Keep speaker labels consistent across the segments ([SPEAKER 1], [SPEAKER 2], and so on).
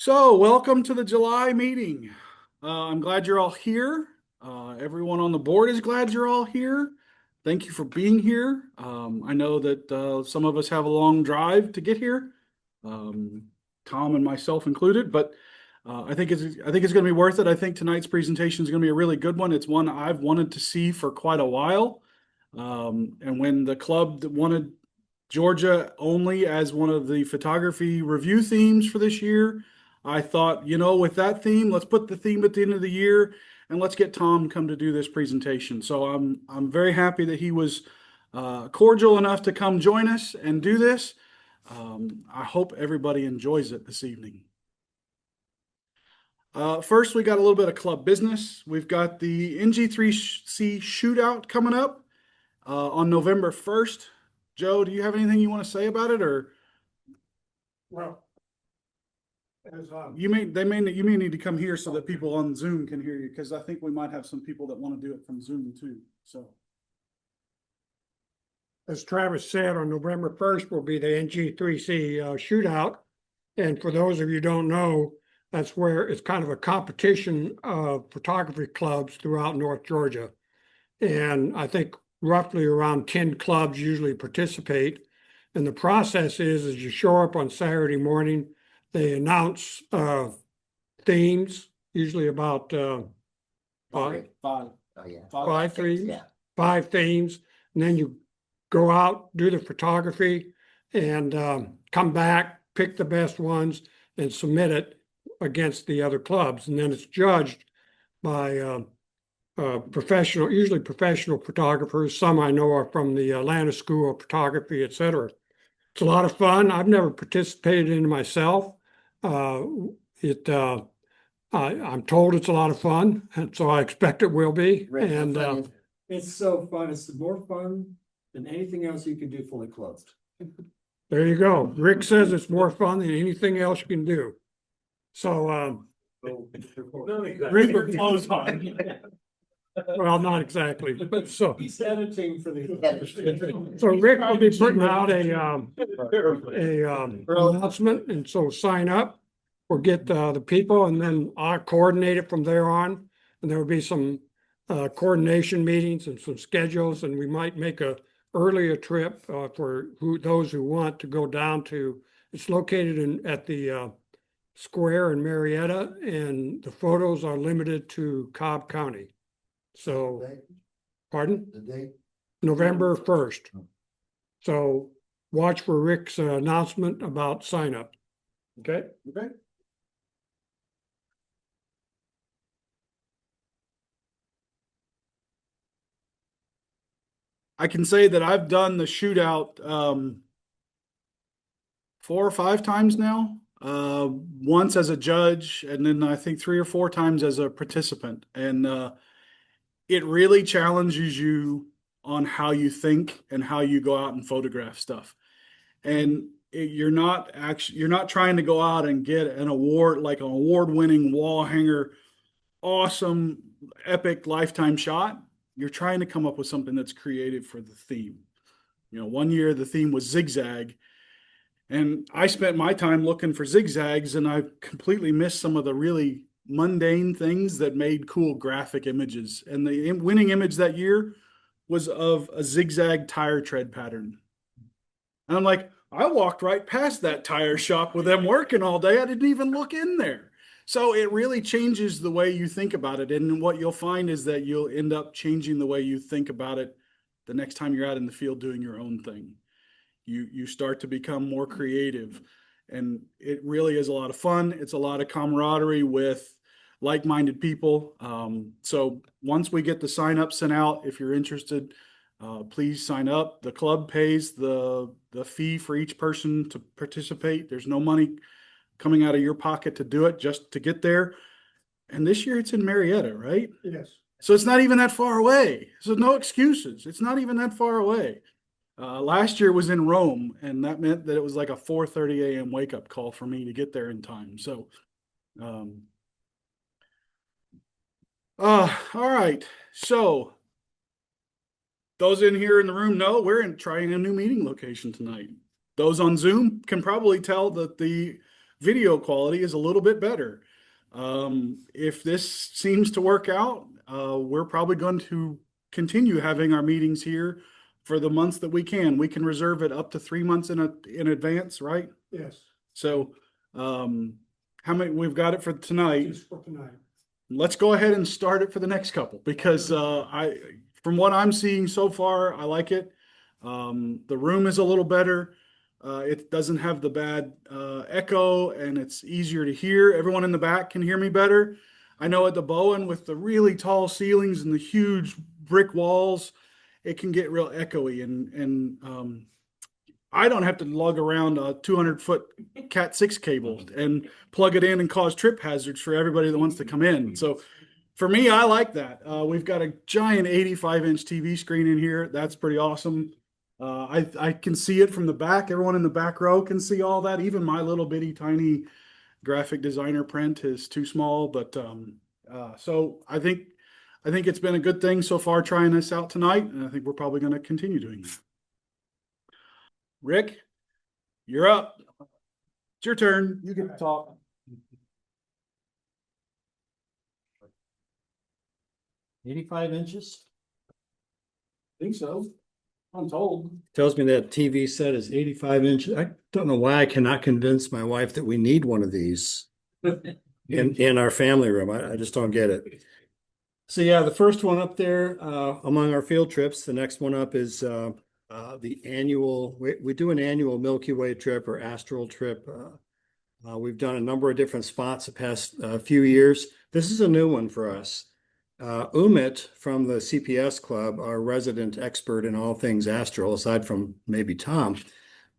[SPEAKER 1] So, welcome to the July meeting. I'm glad you're all here. Everyone on the board is glad you're all here. Thank you for being here. I know that some of us have a long drive to get here, um, Tom and myself included, but I think it's going to be worth it. I think tonight's presentation is going to be a really good one. It's one I've wanted to see for quite a while. And when the club that wanted Georgia only as one of the photography review themes for this year, I thought, with that theme, let's put the theme at the end of the year and let's get Tom come to do this presentation. So I'm very happy that he was cordial enough to come join us and do this. I hope everybody enjoys it this evening. First, we got a little bit of club business. We've got the NG3C shootout coming up on November 1st. Joe, do you have anything you want to say about it, or
[SPEAKER 2] Well, as
[SPEAKER 1] you may need to come here so that people on Zoom can hear you, because I think we might have some people that want to do it from Zoom too. So
[SPEAKER 2] as Travis said, on November 1st will be the NG3C shootout. And for those of you who don't know, that's where it's kind of a competition of photography clubs throughout North Georgia. And I think roughly around 10 clubs usually participate. And the process is you show up on Saturday morning, they announce themes, usually about
[SPEAKER 1] five.
[SPEAKER 3] Oh, yeah.
[SPEAKER 2] five themes,
[SPEAKER 3] Yeah.
[SPEAKER 2] 5 themes, and then you go out, do the photography, and come back, pick the best ones, and submit it against the other clubs. And then it's judged by professional, usually professional photographers. Some I know are from the Atlanta School of Photography, et cetera. It's a lot of fun. I've never participated in it myself. I'm told it's a lot of fun, and so I expect it will be.
[SPEAKER 3] Rick, how
[SPEAKER 2] And
[SPEAKER 3] fun is it?
[SPEAKER 4] It's so fun. It's more fun than anything else you can do fully clothed.
[SPEAKER 2] there you go. Rick says it's more fun than anything else you can do. So,
[SPEAKER 1] Bring your clothes on.
[SPEAKER 2] well, not exactly, but so
[SPEAKER 4] He's editing for the.
[SPEAKER 2] Rick will be putting out a announcement, and so sign up or get the people, and then I'll coordinate it from there on. And there will be some coordination meetings and some schedules, and we might make a earlier trip for those who want to go down to. It's located at the square in Marietta, and the photos are limited to Cobb County. So, pardon?
[SPEAKER 3] The date?
[SPEAKER 2] November 1st. So watch for Rick's announcement about sign up. Okay?
[SPEAKER 1] Okay. I can say that I've done the shootout 4 or 5 times now. Once as a judge, and then I think 3 or 4 times as a participant. And it really challenges you on how you think and how you go out and photograph stuff. And you're not trying to go out and get an award, like an award-winning wall hanger, awesome, epic lifetime shot. You're trying to come up with something that's creative for the theme. One year the theme was zigzag, and I spent my time looking for zigzags, and I completely missed some of the really mundane things that made cool graphic images. And the winning image that year was of a zigzag tire tread pattern. And I'm like, I walked right past that tire shop with them working all day. I didn't even look in there. So it really changes the way you think about it. And what you'll find is that you'll end up changing the way you think about it the next time you're out in the field doing your own thing. You start to become more creative, and it really is a lot of fun. It's a lot of camaraderie with like-minded people. So once we get the sign up sent out, if you're interested, please sign up. The club pays the fee for each person to participate. There's no money coming out of your pocket to do it, just to get there. And this year it's in Marietta, right?
[SPEAKER 2] Yes.
[SPEAKER 1] So it's not even that far away. So no excuses. It's not even that far away. Last year was in Rome, and that meant that it was like a 4:30 a.m. wake up call for me to get there in time. So, all right. So those in here in the room know we're trying a new meeting location tonight. Those on Zoom can probably tell that the video quality is a little bit better. If this seems to work out, we're probably going to continue having our meetings here for the months that we can. We can reserve it up to 3 months in advance, right?
[SPEAKER 2] Yes,
[SPEAKER 1] So, how many, we've got it for tonight.
[SPEAKER 2] just for tonight.
[SPEAKER 1] Let's go ahead and start it for the next couple because from what I'm seeing so far, I like it. The room is a little better. It doesn't have the bad echo and it's easier to hear. Everyone in the back can hear me better. I know at the Bowen with the really tall ceilings and the huge brick walls, it can get real echoey and I don't have to lug around a 200-foot Cat 6 cable and plug it in and cause trip hazards for everybody that wants to come in. So for me, I like that. We've got a giant 85-inch TV screen in here. That's pretty awesome. I can see it from the back. Everyone in the back row can see all that. Even my little bitty tiny graphic designer print is too small. But so I think it's been a good thing so far trying this out tonight, and I think we're probably going to continue doing that. Rick, you're up. It's your turn. You get to talk.
[SPEAKER 3] 85 inches?
[SPEAKER 1] Think so. I'm told.
[SPEAKER 3] Tells me that TV set is 85 inches. I don't know why I cannot convince my wife that we need one of these in our family room. I just don't get it. So yeah, the first one up there among our field trips, the next one up is the annual, we do an annual Milky Way trip or astral trip. We've done a number of different spots the past few years. This is a new one for us. Umit from the CPS Club, our resident expert in all things astral, aside from maybe Tom,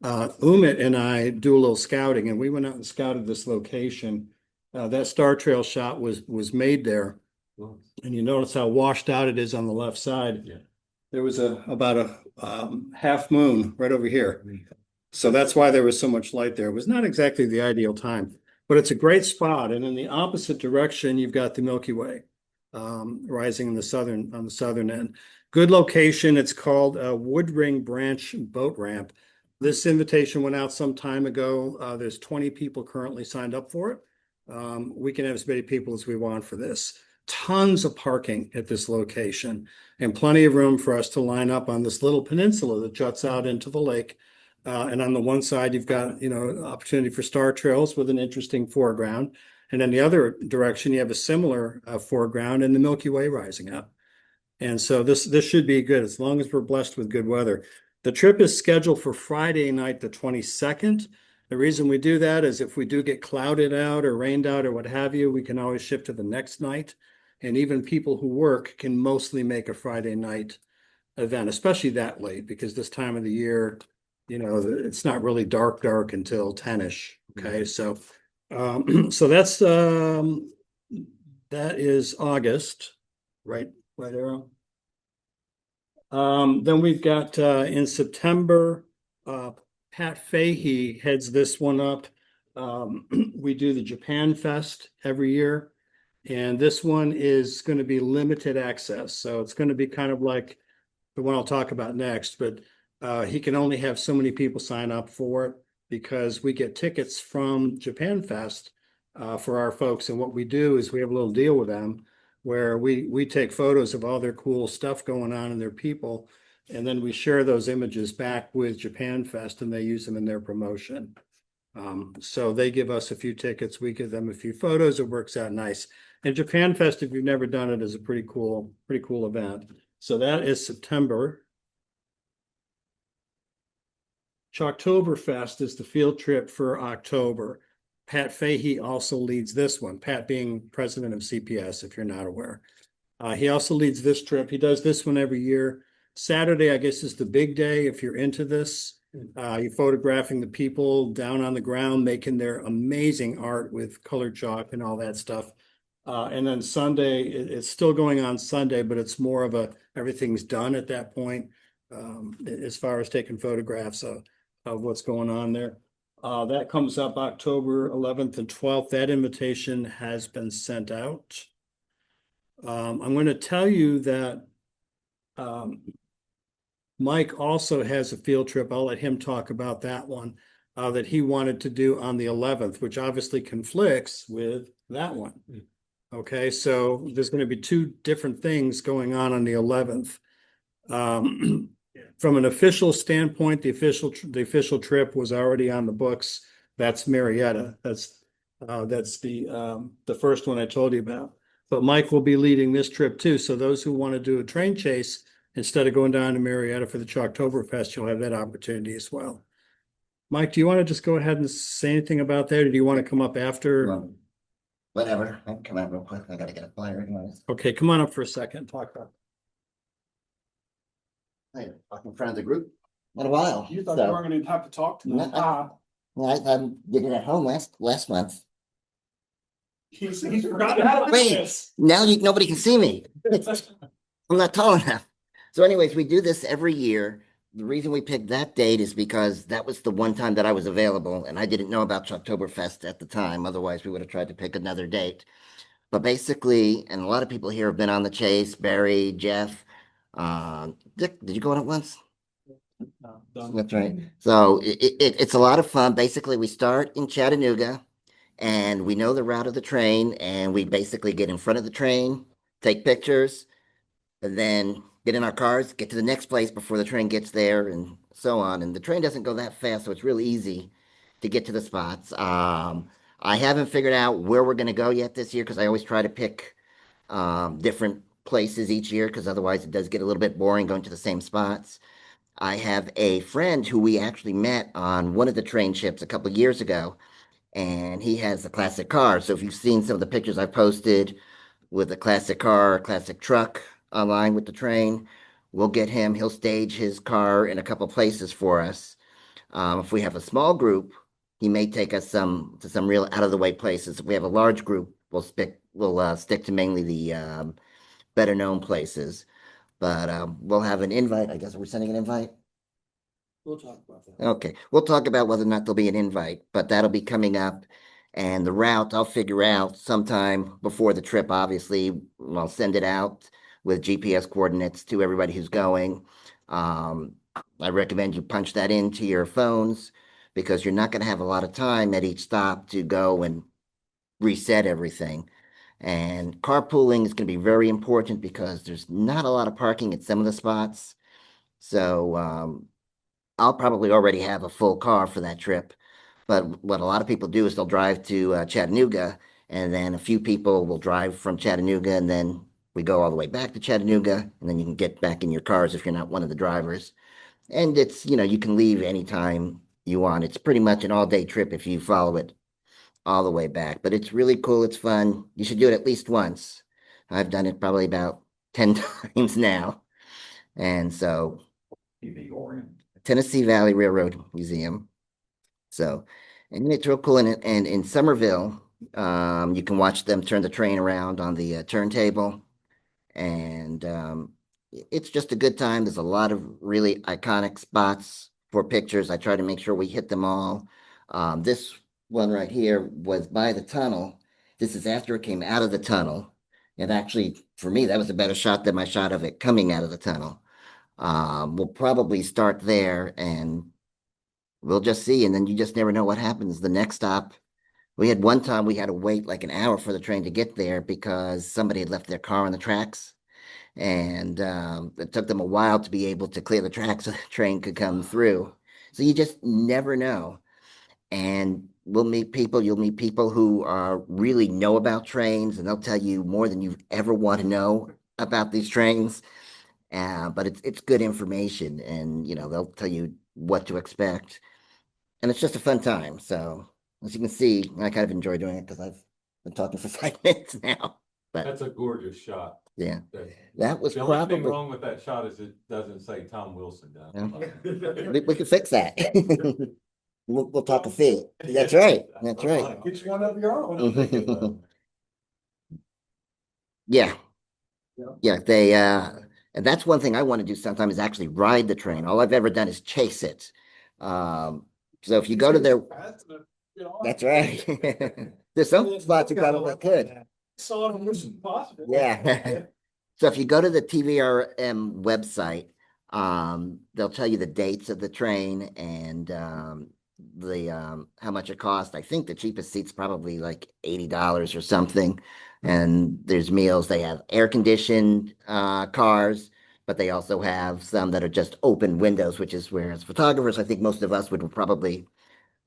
[SPEAKER 3] Umit and I do a little scouting, and we went out and scouted this location. That Star Trail shot was made there, and you notice how washed out it is on the left side.
[SPEAKER 4] Yeah.
[SPEAKER 3] There was about a half moon right over here. So that's why there was so much light there. It was not exactly the ideal time, but it's a great spot. And in the opposite direction, you've got the Milky Way rising on the southern end. Good location. It's called Woodring Branch Boat Ramp. This invitation went out some time ago. There's 20 people currently signed up for it. We can have as many people as we want for this. Tons of parking at this location and plenty of room for us to line up on this little peninsula that juts out into the lake. And on the one side, you've got, opportunity for star trails with an interesting foreground. And in the other direction, you have a similar foreground and the Milky Way rising up. And so this should be good as long as we're blessed with good weather. The trip is scheduled for Friday night, the 22nd. The reason we do that is if we do get clouded out or rained out or what have you, we can always shift to the next night. And even people who work can mostly make a Friday night event, especially that late, because this time of the year, it's not really dark until 10ish. Okay. So, so that is August, right, Arrow? Then we've got, in September, Pat Fahey heads this one up. We do the Japan Fest every year. And this one is going to be limited access. So it's going to be kind of like the one I'll talk about next, but he can only have so many people sign up for it because we get tickets from Japan Fest for our folks. And what we do is we have a little deal with them where we take photos of all their cool stuff going on and their people. And then we share those images back with Japan Fest and they use them in their promotion. So they give us a few tickets, we give them a few photos, it works out nice. And Japan Fest, if you've never done it, is a pretty cool event. So that is September. Chalktoberfest is the field trip for October. Pat Fahey also leads this one, Pat being president of CPS, if you're not aware. He also leads this trip. He does this one every year. Saturday, I guess, is the big day if you're into this. You're photographing the people down on the ground, making their amazing art with colored chalk and all that stuff. And then Sunday, it's still going on Sunday, but it's more of everything's done at that point as far as taking photographs of what's going on there. That comes up October 11th and 12th. That invitation has been sent out. I'm going to tell you that Mike also has a field trip. I'll let him talk about that one. that he wanted to do on the 11th, which obviously conflicts with that one. Okay, so there's going to be two different things going on the 11th. From an official standpoint, the official trip was already on the books. That's Marietta. That's the first one I told you about. But Mike will be leading this trip too. So those who want to do a train chase instead of going down to Marietta for the Chalktoberfest, you'll have that opportunity as well. Mike, do you want to just go ahead and say anything about that, or do you want to come up after?
[SPEAKER 5] Well, whatever, I can come out real quick, I gotta get a flyer anyways.
[SPEAKER 3] Okay, come on up for a second. Talk about.
[SPEAKER 5] Hey, talk in front of the group, in a while.
[SPEAKER 1] You thought
[SPEAKER 5] so-
[SPEAKER 1] you weren't going to have to talk to
[SPEAKER 5] No,
[SPEAKER 1] me.
[SPEAKER 5] Well, I did it at home last month.
[SPEAKER 1] He's forgotten how to do
[SPEAKER 5] Wait.
[SPEAKER 1] this.
[SPEAKER 5] Now nobody can see me. I'm not tall enough. So anyways, we do this every year. The reason we picked that date is because that was the one time that I was available and I didn't know about Oktoberfest at the time. Otherwise, we would have tried to pick another date. But basically, and a lot of people here have been on the chase, Barry, Jeff. Dick, did you go on it once? That's right. So it's a lot of fun. Basically, we start in Chattanooga and we know the route of the train and we basically get in front of the train, take pictures, and then get in our cars, get to the next place before the train gets there and so on. And the train doesn't go that fast, so it's really easy to get to the spots. I haven't figured out where we're going to go yet this year because I always try to pick different places each year because otherwise it does get a little bit boring going to the same spots. I have a friend who we actually met on one of the train ships a couple of years ago, and he has a classic car. So if you've seen some of the pictures I've posted with a classic car, classic truck online with the train, we'll get him. He'll stage his car in a couple places for us. If we have a small group, he may take us to some real out of the way places. If we have a large group, we'll stick to mainly the better known places. But we'll have an invite. I guess we're sending an invite.
[SPEAKER 4] We'll talk about that.
[SPEAKER 5] Okay, we'll talk about whether or not there'll be an invite, but that'll be coming up. And the route I'll figure out sometime before the trip, obviously. I'll send it out with GPS coordinates to everybody who's going. I recommend you punch that into your phones because you're not going to have a lot of time at each stop to go and reset everything. And carpooling is going to be very important because there's not a lot of parking at some of the spots. So I'll probably already have a full car for that trip. But what a lot of people do is they'll drive to Chattanooga, and then a few people will drive from Chattanooga, and then we go all the way back to Chattanooga, and then you can get back in your cars if you're not one of the drivers. And it's, you can leave anytime you want. It's pretty much an all-day trip if you follow it all the way back. But it's really cool. It's fun. You should do it at least once. I've done it probably about 10 times now. And so Tennessee Valley Railroad Museum. So, and it's real cool. And in Somerville, you can watch them turn the train around on the turntable. And it's just a good time. There's a lot of really iconic spots for pictures. I try to make sure we hit them all. This one right here was by the tunnel. This is after it came out of the tunnel. And actually, for me, that was a better shot than my shot of it coming out of the tunnel. We'll probably start there and we'll just see. And then you just never know what happens. The next stop, we had one time we had to wait like an hour for the train to get there because somebody had left their car on the tracks. And it took them a while to be able to clear the tracks so the train could come through. So you just never know. And you'll meet people who really know about trains, and they'll tell you more than you ever want to know about these trains. But it's good information, and they'll tell you what to expect, and it's just a fun time. So as you can see, I kind of enjoy doing it because I've been talking for 5 minutes now. But
[SPEAKER 6] That's a gorgeous shot.
[SPEAKER 5] yeah,
[SPEAKER 6] The
[SPEAKER 5] that was
[SPEAKER 6] only thing
[SPEAKER 5] probably.
[SPEAKER 6] wrong with that shot is it doesn't say Tom Wilson down.
[SPEAKER 5] We can fix that. We'll talk a fee. That's right. That's right.
[SPEAKER 4] Get you one of your own.
[SPEAKER 5] Yeah.
[SPEAKER 4] Yeah.
[SPEAKER 5] Yeah, they and that's one thing I want to do sometimes is actually ride the train. All I've ever done is chase it. So if you go to their, that's right. There's some spots you probably could.
[SPEAKER 1] Saw it was possible.
[SPEAKER 5] Yeah. So if you go to the TVRM website, they'll tell you the dates of the train and how much it costs. I think the cheapest seat's probably like $80 or something. And there's meals. They have air conditioned cars, but they also have some that are just open windows, which is where as photographers, I think most of us would probably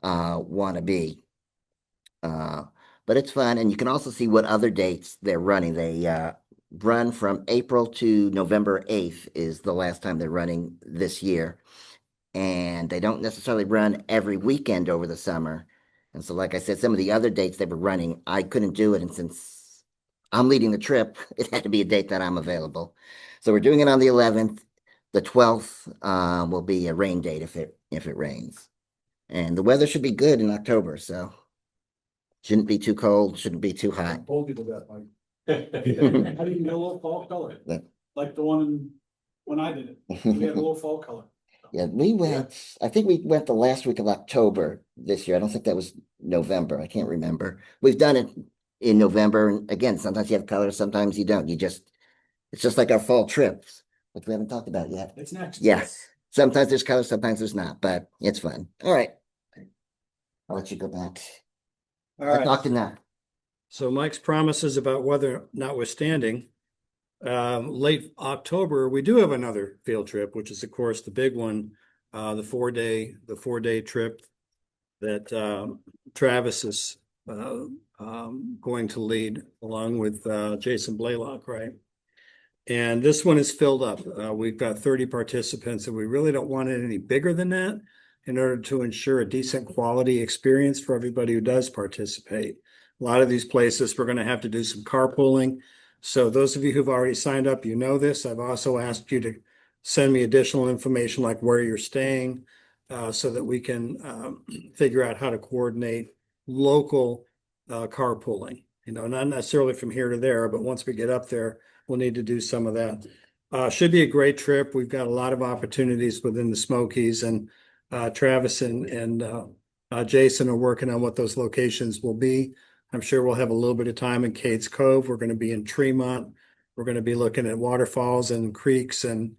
[SPEAKER 5] want to be. Uh, but it's fun, and you can also see what other dates they're running. They run from April to November 8th is the last time they're running this year. And they don't necessarily run every weekend over the summer. And so, like I said, some of the other dates they were running, I couldn't do it. And since I'm leading the trip, it had to be a date that I'm available. So we're doing it on the 11th. The 12th will be a rain date if it rains. And the weather should be good in October, so shouldn't be too cold, shouldn't be too hot.
[SPEAKER 1] Old people got like,
[SPEAKER 6] Yeah.
[SPEAKER 1] how do you get a little fall color?
[SPEAKER 5] Yeah.
[SPEAKER 1] Like the one when I did it, we had a little fall color.
[SPEAKER 5] Yeah, we went, I think we went the last week of October this year. I don't think that was November. I can't remember. We've done it in November. And again, sometimes you have colors, sometimes you don't. It's just like our fall trips, which we haven't talked about yet.
[SPEAKER 1] It's next.
[SPEAKER 5] Yes. Sometimes there's colors, sometimes there's not, but it's fun. All right. I'll let you go back.
[SPEAKER 3] All
[SPEAKER 5] I
[SPEAKER 3] right.
[SPEAKER 5] talked enough.
[SPEAKER 3] So Mike's promises about weather notwithstanding, late October, we do have another field trip, which is of course the big one, the 4-day trip that Travis is going to lead along with Jason Blaylock, right? And this one is filled up. We've got 30 participants, and we really don't want it any bigger than that in order to ensure a decent quality experience for everybody who does participate. A lot of these places, we're going to have to do some carpooling. So those of you who've already signed up, you know this. I've also asked you to send me additional information like where you're staying so that we can figure out how to coordinate local carpooling. You know, not necessarily from here to there, but once we get up there, we'll need to do some of that. Should be a great trip. We've got a lot of opportunities within the Smokies, and Travis and Jason are working on what those locations will be. I'm sure we'll have a little bit of time in Cades Cove. We're going to be in Tremont. We're going to be looking at waterfalls and creeks and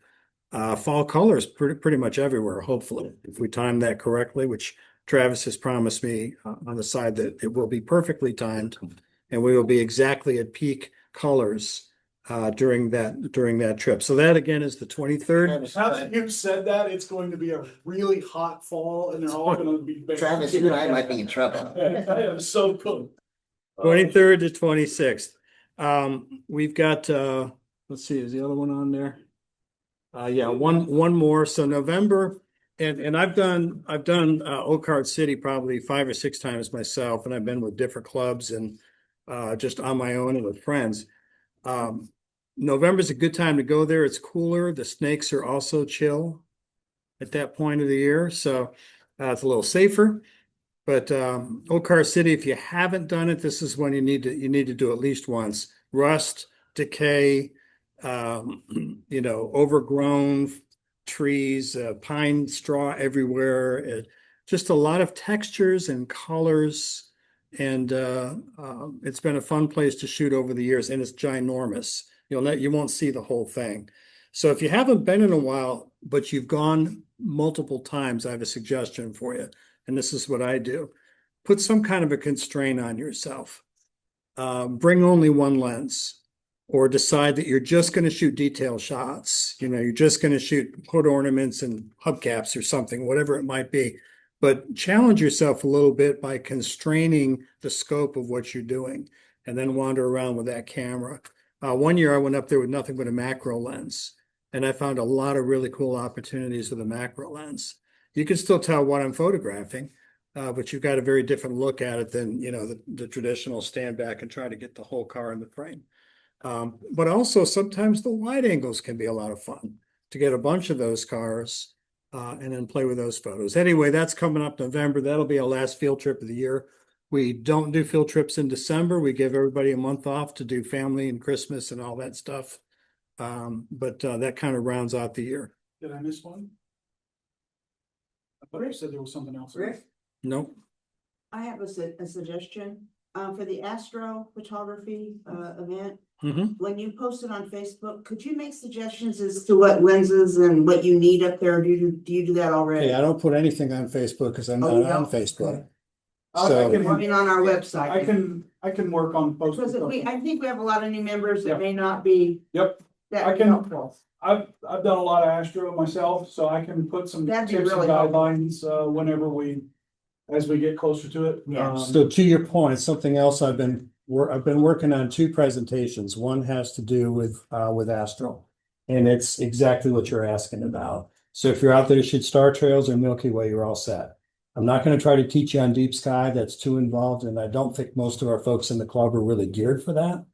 [SPEAKER 3] fall colors pretty much everywhere, hopefully, if we time that correctly, which Travis has promised me on the side that it will be perfectly timed, and we will be exactly at peak colors during that trip. So that again is the 23rd.
[SPEAKER 1] Now that you've said that, it's going to be a really hot fall and they're all gonna be.
[SPEAKER 5] Travis, you and I might be in trouble.
[SPEAKER 1] I am so cool.
[SPEAKER 3] 23rd to 26th. We've got let's see, is the other one on there? Yeah, one more. So November, and I've done Oak City probably 5 or 6 times myself, and I've been with different clubs and just on my own and with friends. November's a good time to go there. It's cooler. The snakes are also chill at that point of the year, so it's a little safer. But Oak City, if you haven't done it, this is when you need to do at least once. Rust, decay, overgrown trees, pine straw everywhere, just a lot of textures and colors. And it's been a fun place to shoot over the years, and it's ginormous. You won't see the whole thing. So if you haven't been in a while, but you've gone multiple times, I have a suggestion for you. And this is what I do. Put some kind of a constraint on yourself. Bring only one lens, or decide that you're just going to shoot detail shots. You're just going to shoot hood ornaments and hubcaps or something, whatever it might be. But challenge yourself a little bit by constraining the scope of what you're doing, and then wander around with that camera. One year I went up there with nothing but a macro lens, and I found a lot of really cool opportunities with a macro lens. You can still tell what I'm photographing, but you've got a very different look at it than, the traditional stand back and try to get the whole car in the frame. But also sometimes the wide angles can be a lot of fun to get a bunch of those cars and then play with those photos. Anyway, that's coming up November. That'll be our last field trip of the year. We don't do field trips in December. We give everybody a month off to do family and Christmas and all that stuff. But that kind of rounds out the year.
[SPEAKER 1] Did I miss one? I thought you said there was something else.
[SPEAKER 7] Rick,
[SPEAKER 3] Nope.
[SPEAKER 7] I have a suggestion. for the astro photography, event,
[SPEAKER 3] Mhm.
[SPEAKER 7] when you post it on Facebook, could you make suggestions as to what lenses and what you need up there? Do you do that already?
[SPEAKER 3] Okay, I don't put anything on Facebook because I'm
[SPEAKER 7] Oh,
[SPEAKER 3] not
[SPEAKER 7] you
[SPEAKER 3] on
[SPEAKER 7] don't?
[SPEAKER 3] Facebook.
[SPEAKER 7] Okay.
[SPEAKER 3] So-
[SPEAKER 7] I mean, on our website.
[SPEAKER 1] I can work on
[SPEAKER 7] Because
[SPEAKER 1] posting.
[SPEAKER 7] I think we have a lot of new members that
[SPEAKER 1] Yep.
[SPEAKER 7] may not be
[SPEAKER 1] Yep, I
[SPEAKER 7] that
[SPEAKER 1] can-
[SPEAKER 7] helpful.
[SPEAKER 1] I've done a lot of Astro myself, so I can put some
[SPEAKER 7] That'd be
[SPEAKER 1] tips and
[SPEAKER 7] really helpful.
[SPEAKER 1] guidelines, whenever as we get closer to it.
[SPEAKER 7] Yeah.
[SPEAKER 3] So to your point, something else I've been working on 2 presentations. One has to do with Astro. And it's exactly what you're asking about. So if you're out there to shoot star trails or Milky Way, you're all set. I'm not going to try to teach you on deep sky. That's too involved. And I don't think most of our folks in the club are really geared for that.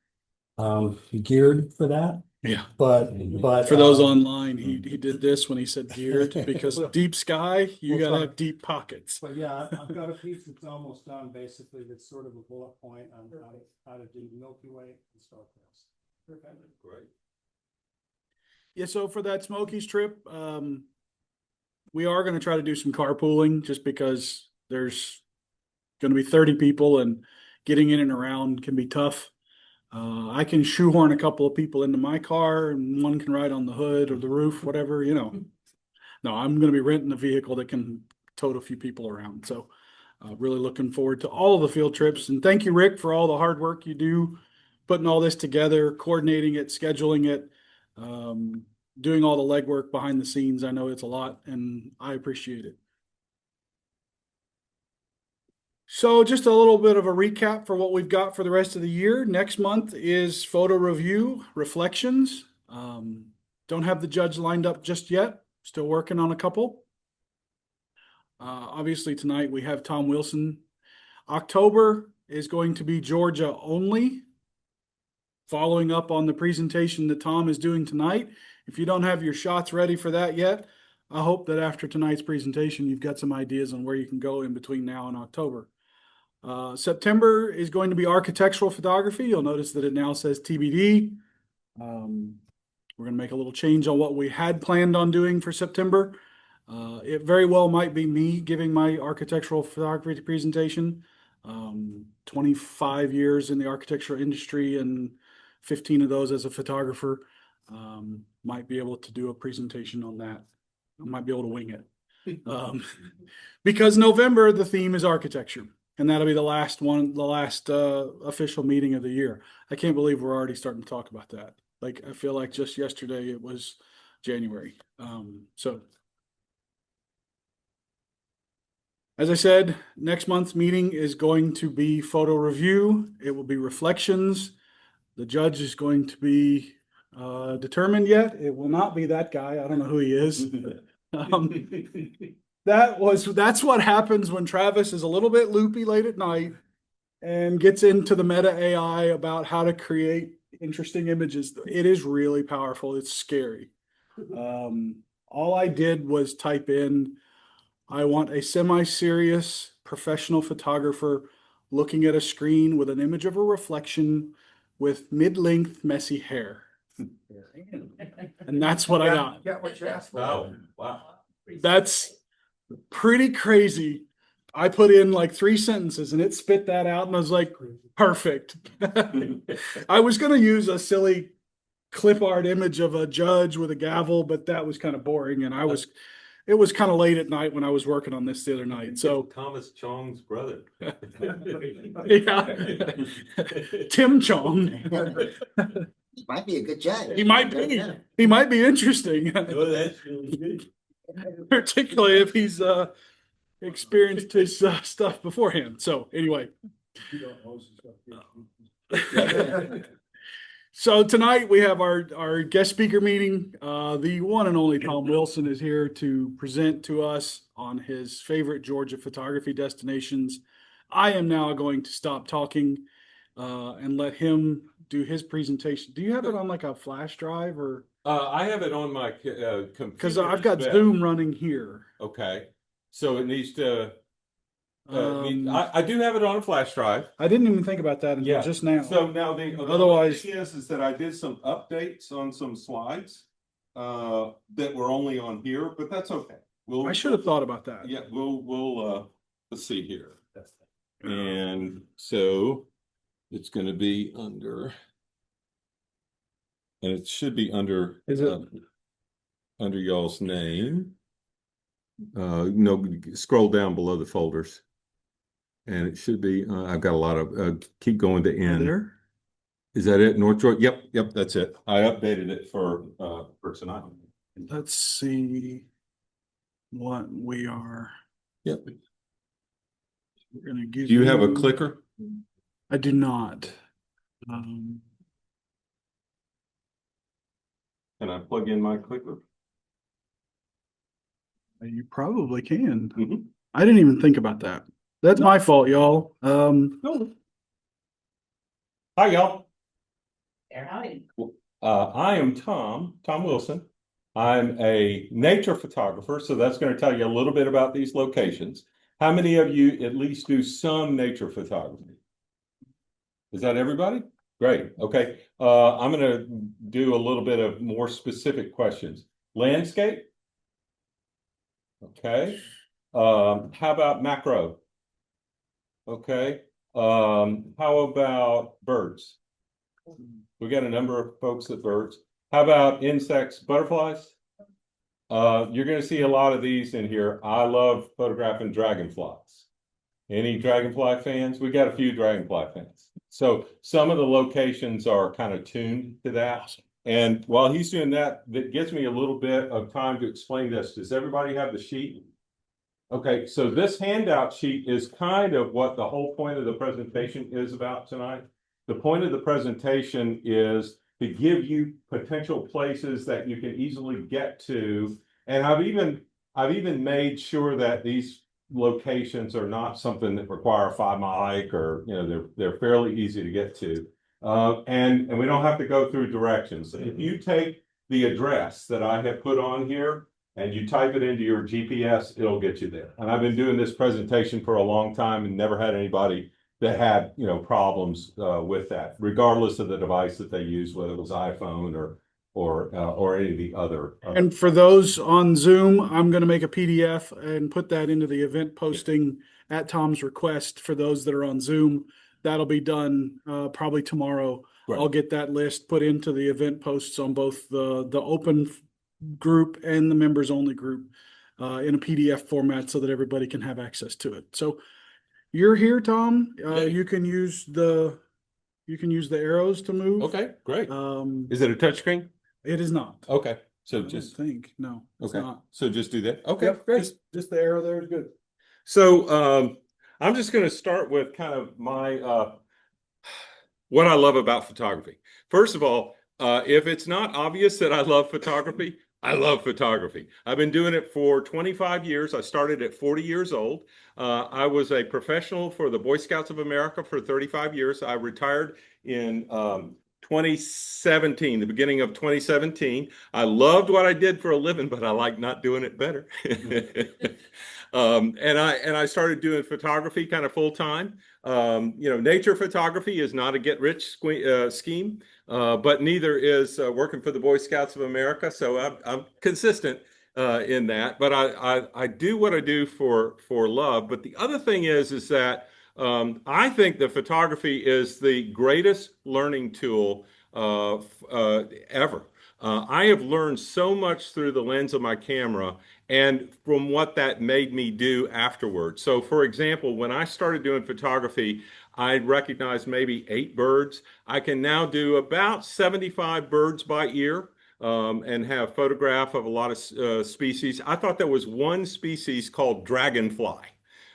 [SPEAKER 1] Yeah.
[SPEAKER 3] But
[SPEAKER 1] For those online, he did this when he said geared, because deep sky, you
[SPEAKER 3] We'll
[SPEAKER 1] gotta
[SPEAKER 3] talk.
[SPEAKER 1] have deep pockets.
[SPEAKER 3] But yeah, I've got a piece that's almost done, basically, that's sort of a bullet point on how to do Milky Way and star trails.
[SPEAKER 6] Great.
[SPEAKER 1] Yeah, so for that Smokies trip, we are gonna try to do some carpooling, just because there's gonna be 30 people and getting in and around can be tough. I can shoehorn a couple of people into my car and one can ride on the hood or the roof, whatever, No, I'm gonna be renting a vehicle that can tote a few people around. So really looking forward to all of the field trips. And thank you, Rick, for all the hard work you do, putting all this together, coordinating it, scheduling it, doing all the legwork behind the scenes. I know it's a lot and I appreciate it. So just a little bit of a recap for what we've got for the rest of the year. Next month is photo review, reflections. Don't have the judge lined up just yet. Still working on a couple. Obviously tonight we have Tom Wilson. October is going to be Georgia only. Following up on the presentation that Tom is doing tonight. If you don't have your shots ready for that yet, I hope that after tonight's presentation, you've got some ideas on where you can go in between now and October. September is going to be architectural photography. You'll notice that it now says TBD. We're going to make a little change on what we had planned on doing for September. It very well might be me giving my architectural photography presentation. 25 years in the architectural industry and 15 of those as a photographer. Might be able to do a presentation on that. I might be able to wing it. Because November, the theme is architecture. And that'll be the last official meeting of the year. I can't believe we're already starting to talk about that. Like, I feel like just yesterday it was January. So as I said, next month's meeting is going to be photo review. It will be reflections. The judge is going to be determined yet. It will not be that guy. I don't know who he is. That's what happens when Travis is a little bit loopy late at night and gets into the meta AI about how to create interesting images. It is really powerful. It's scary. All I did was type in, I want a semi-serious professional photographer looking at a screen with an image of a reflection with mid-length messy hair. And that's what I got.
[SPEAKER 4] Got what you asked for.
[SPEAKER 6] Oh, wow.
[SPEAKER 1] That's pretty crazy. I put in like 3 sentences and it spit that out and I was like, perfect. I was going to use a silly clip art image of a judge with a gavel, but that was kind of boring. And it was kind of late at night when I was working on this the other night. So
[SPEAKER 6] Thomas Chong's brother.
[SPEAKER 1] yeah, Tim Chong.
[SPEAKER 5] He might be a good judge.
[SPEAKER 1] He might be. He might be interesting.
[SPEAKER 6] Oh, that's really good.
[SPEAKER 1] Particularly if he's experienced his stuff beforehand. So anyway, so tonight we have our guest speaker meeting. The one and only Tom Wilson is here to present to us on his favorite Georgia photography destinations. I am now going to stop talking and let him do his presentation. Do you have it on like a flash drive or?
[SPEAKER 6] I have it on my computer.
[SPEAKER 1] Because I've got
[SPEAKER 6] as well.
[SPEAKER 1] Zoom running here.
[SPEAKER 6] Okay, so it needs to.
[SPEAKER 1] Um,
[SPEAKER 6] I do have it on a flash drive.
[SPEAKER 1] I didn't even think about that until
[SPEAKER 6] Yeah.
[SPEAKER 1] just now.
[SPEAKER 8] So now the
[SPEAKER 1] Otherwise-
[SPEAKER 8] thing is that I did some updates on some slides that were only on here, but that's okay.
[SPEAKER 1] I should have thought about that.
[SPEAKER 8] Yeah, we'll let's see here. And so
[SPEAKER 6] It's going to be under, and it should be under,
[SPEAKER 1] Is it?
[SPEAKER 6] under y'all's name. No, scroll down below the folders. And it should be, I've got a lot of, keep going to end.
[SPEAKER 1] There?
[SPEAKER 6] Is that it? North Georgia? Yep, that's it. I updated it for tonight.
[SPEAKER 1] Let's see what we are.
[SPEAKER 6] Yep.
[SPEAKER 1] We're gonna give
[SPEAKER 6] Do you have a clicker?
[SPEAKER 1] I do not. Um,
[SPEAKER 6] Can I plug in my clicker?
[SPEAKER 1] you probably can.
[SPEAKER 6] Mhm.
[SPEAKER 1] I didn't even think about that. That's my fault, y'all.
[SPEAKER 6] No. Hi, y'all.
[SPEAKER 7] Howdy.
[SPEAKER 6] I am Tom Wilson. I'm a nature photographer, so that's going to tell you a little bit about these locations. How many of you at least do some nature photography? Is that everybody? Great. Okay. I'm going to do a little bit of more specific questions. Landscape? Okay. How about macro? Okay. How about birds? We got a number of folks at birds. How about insects, butterflies? You're going to see a lot of these in here. I love photographing dragonflies. Any dragonfly fans? We got a few dragonfly fans. So some of the locations are kind of tuned to that. And while he's doing that, that gives me a little bit of time to explain this. Does everybody have the sheet? Okay, so this handout sheet is kind of what the whole point of the presentation is about tonight. The point of the presentation is to give you potential places that you can easily get to. And I've even made sure that these locations are not something that require a 5-mile hike, or they're fairly easy to get to. And we don't have to go through directions. If you take the address that I have put on here and you type it into your GPS, it'll get you there. And I've been doing this presentation for a long time and never had anybody that had problems with that, regardless of the device that they use, whether it was iPhone or any of the other.
[SPEAKER 1] and for those on Zoom, I'm going to make a PDF and put that into the event posting at Tom's request. For those that are on Zoom, that'll be done probably tomorrow.
[SPEAKER 6] Right.
[SPEAKER 1] I'll get that list put into the event posts on both the open group and the members only group in a PDF format so that everybody can have access to it. So you're here, Tom. You can use the arrows to move.
[SPEAKER 6] Okay, great.
[SPEAKER 1] Um,
[SPEAKER 6] Is it a touchscreen?
[SPEAKER 1] it is not.
[SPEAKER 6] Okay, so
[SPEAKER 1] I don't
[SPEAKER 6] just
[SPEAKER 1] think no. It's
[SPEAKER 6] okay.
[SPEAKER 1] not.
[SPEAKER 6] So just do that. Okay,
[SPEAKER 1] Yep,
[SPEAKER 6] great.
[SPEAKER 1] just the arrow there is good.
[SPEAKER 6] So I'm just going to start with kind of my what I love about photography. First of all, if it's not obvious that I love photography, I love photography. I've been doing it for 25 years. I started at 40 years old. I was a professional for the Boy Scouts of America for 35 years. I retired in 2017, the beginning of 2017. I loved what I did for a living, but I like not doing it better. And I started doing photography kind of full time. Nature photography is not a get-rich scheme, but neither is working for the Boy Scouts of America. So I'm consistent in that. But I do what I do for love. But the other thing is that I think that photography is the greatest learning tool ever. I have learned so much through the lens of my camera and from what that made me do afterwards. So, for example, when I started doing photography, I recognized maybe 8 birds. I can now do about 75 birds by ear. And have photograph of a lot of species. I thought there was one species called dragonfly.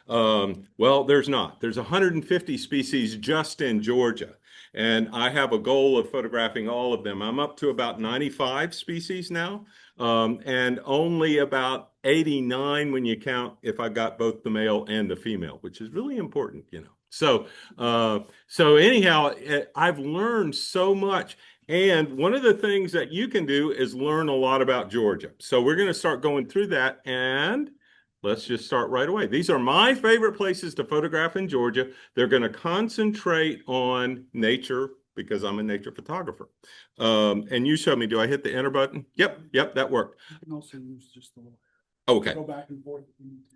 [SPEAKER 6] Well, there's not. There's 150 species just in Georgia. And I have a goal of photographing all of them. I'm up to about 95 species now, and only about 89 when you count if I got both the male and the female, which is really important. So anyhow, I've learned so much. And one of the things that you can do is learn a lot about Georgia. So we're going to start going through that, and let's just start right away. These are my favorite places to photograph in Georgia. They're going to concentrate on nature because I'm a nature photographer. And you show me, do I hit the enter button? Yep, that worked.
[SPEAKER 1] You can also use just the little
[SPEAKER 6] Okay.
[SPEAKER 1] Go back and forth.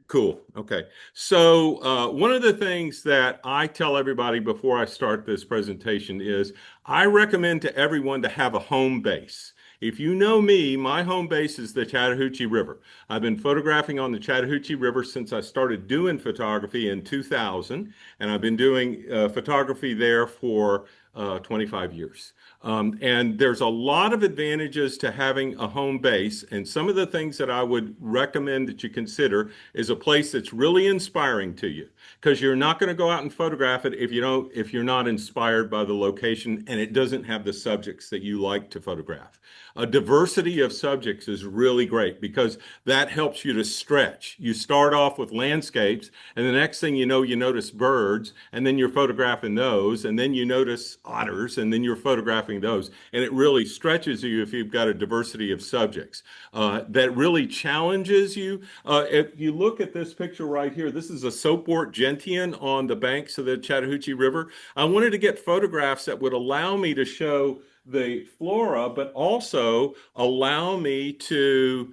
[SPEAKER 6] Cool. Okay. So, one of the things that I tell everybody before I start this presentation is I recommend to everyone to have a home base. If you know me, my home base is the Chattahoochee River. I've been photographing on the Chattahoochee River since I started doing photography in 2000, and I've been doing photography there for 25 years. And there's a lot of advantages to having a home base. And some of the things that I would recommend that you consider is a place that's really inspiring to you, because you're not going to go out and photograph it if you're not inspired by the location and it doesn't have the subjects that you like to photograph. A diversity of subjects is really great because that helps you to stretch. You start off with landscapes, and the next thing you know, you notice birds, and then you're photographing those, and then you notice otters, and then you're photographing those. And it really stretches you if you've got a diversity of subjects. That really challenges you. If you look at this picture right here, this is a soapwort gentian on the banks of the Chattahoochee River. I wanted to get photographs that would allow me to show the flora, but also allow me to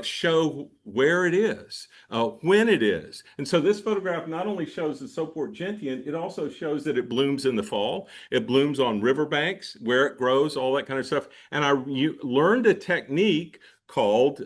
[SPEAKER 6] show where it is, when it is. And so this photograph not only shows the soapwort gentian, it also shows that it blooms in the fall. It blooms on riverbanks, where it grows, all that kind of stuff. And you learned a technique called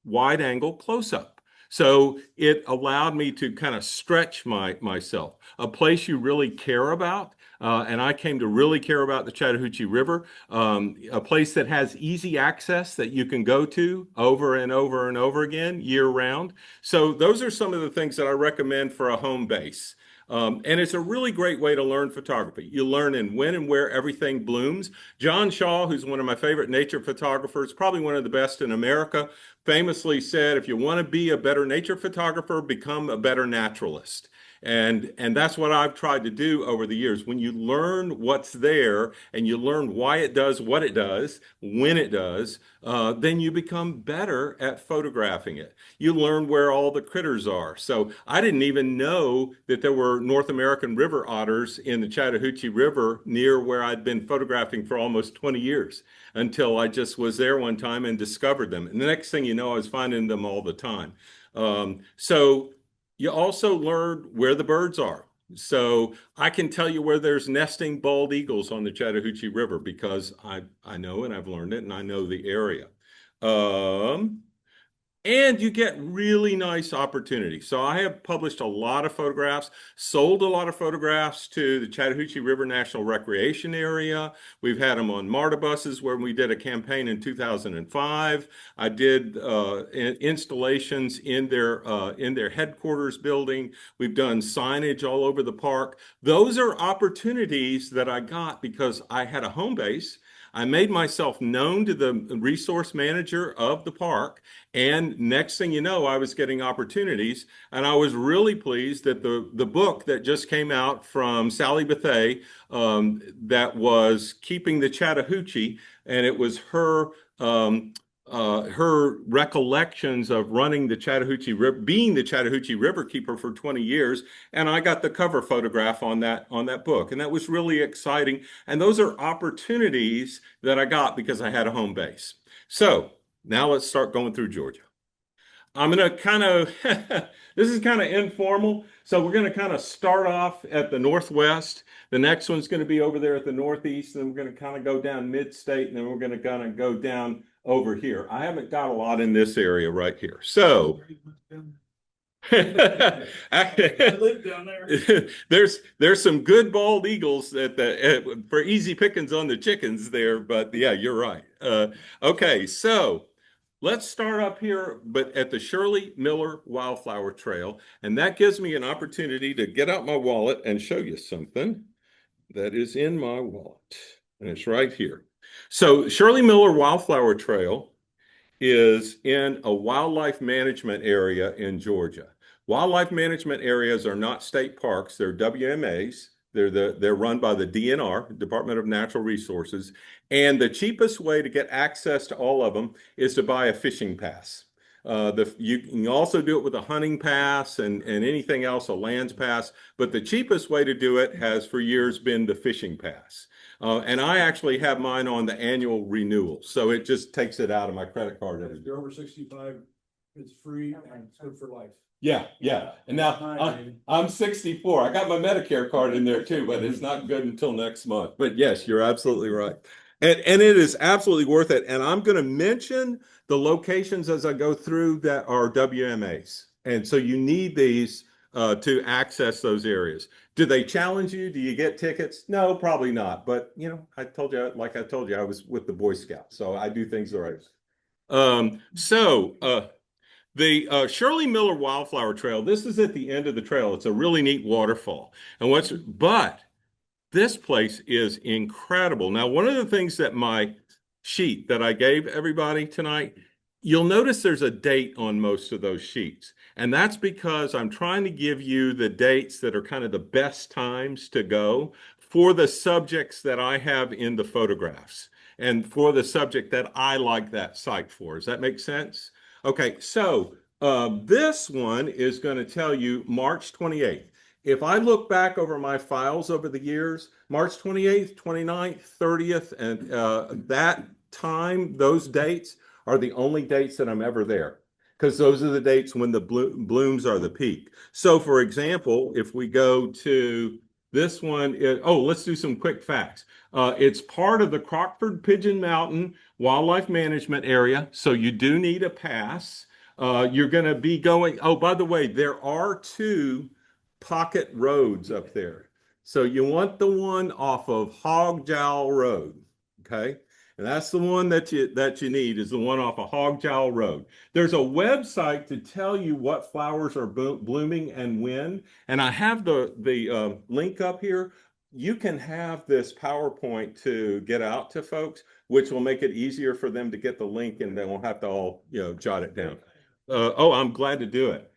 [SPEAKER 6] wide angle close-up. So it allowed me to kind of stretch myself. A place you really care about, and I came to really care about the Chattahoochee River, a place that has easy access that you can go to over and over and over again year round. So those are some of the things that I recommend for a home base. And it's a really great way to learn photography. You learn in when and where everything blooms. John Shaw, who's one of my favorite nature photographers, probably one of the best in America, famously said, if you want to be a better nature photographer, become a better naturalist. And that's what I've tried to do over the years. When you learn what's there and you learn why it does what it does, when it does, then you become better at photographing it. You learn where all the critters are. So I didn't even know that there were North American river otters in the Chattahoochee River near where I'd been photographing for almost 20 years until I just was there one time and discovered them. And the next thing you know, I was finding them all the time. So you also learn where the birds are. So I can tell you where there's nesting bald eagles on the Chattahoochee River because I know and I've learned it and I know the area. And you get really nice opportunities. So I have published a lot of photographs, sold a lot of photographs to the Chattahoochee River National Recreation Area. We've had them on MARTA buses where we did a campaign in 2005. I did installations in their headquarters building. We've done signage all over the park. Those are opportunities that I got because I had a home base. I made myself known to the resource manager of the park, and next thing you know, I was getting opportunities. And I was really pleased that the book that just came out from Sally Bethay, that was Keeping the Chattahoochee, and it was her recollections of running the Chattahoochee River, being the Chattahoochee River keeper for 20 years. And I got the cover photograph on that book. And that was really exciting. And those are opportunities that I got because I had a home base. So now let's start going through Georgia. I'm going to kind of, this is kind of informal. So we're going to kind of start off at the Northwest. The next one's going to be over there at the Northeast. And we're going to kind of go down mid-state. And then we're going to kind of go down over here. I haven't got a lot in this area right here. So
[SPEAKER 1] I live down there.
[SPEAKER 6] there's some good bald eagles for easy pickings on the chickens there, but yeah, you're right. Okay, so let's start up here, but at the Shirley Miller Wildflower Trail, and that gives me an opportunity to get out my wallet and show you something that is in my wallet, and it's right here. So Shirley Miller Wildflower Trail is in a wildlife management area in Georgia. Wildlife management areas are not state parks, they're WMAs. They're run by the DNR, Department of Natural Resources. And the cheapest way to get access to all of them is to buy a fishing pass. You can also do it with a hunting pass and anything else, a lands pass. But the cheapest way to do it has for years been the fishing pass. And I actually have mine on the annual renewal. So it just takes it out of my credit card every
[SPEAKER 4] If you're over 65, It's free and it's good for life.
[SPEAKER 6] Yeah, yeah. And now I'm 64. I got my Medicare card in there too, but it's not good until next month. But yes, you're absolutely right. And it is absolutely worth it. And I'm going to mention the locations as I go through that are WMAs. And so you need these to access those areas. Do they challenge you? Do you get tickets? No, probably not. But you know, I told you, I was with the Boy Scouts, so I do things the right way. The Shirley Miller Wildflower Trail, this is at the end of the trail. It's a really neat waterfall. But this place is incredible. Now, one of the things that my sheet that I gave everybody tonight, you'll notice there's a date on most of those sheets. And that's because I'm trying to give you the dates that are kind of the best times to go for the subjects that I have in the photographs and for the subject that I like that site for. Does that make sense? Okay, so this one is going to tell you March 28th. If I look back over my files over the years, March 28th, 29th, 30th, and that time, those dates are the only dates that I'm ever there because those are the dates when the blooms are the peak. So for example, if we go to this one, let's do some quick facts. It's part of the Crockford Pigeon Mountain Wildlife Management Area, so you do need a pass. You're going to be going, oh, by the way, there are 2 pocket roads up there. So you want the one off of Hog Jowl Road, okay? And that's the one that you need is the one off of Hog Jowl Road. There's a website to tell you what flowers are blooming and when. And I have the link up here. You can have this PowerPoint to get out to folks, which will make it easier for them to get the link and they won't have to all, jot it down. I'm glad to do it.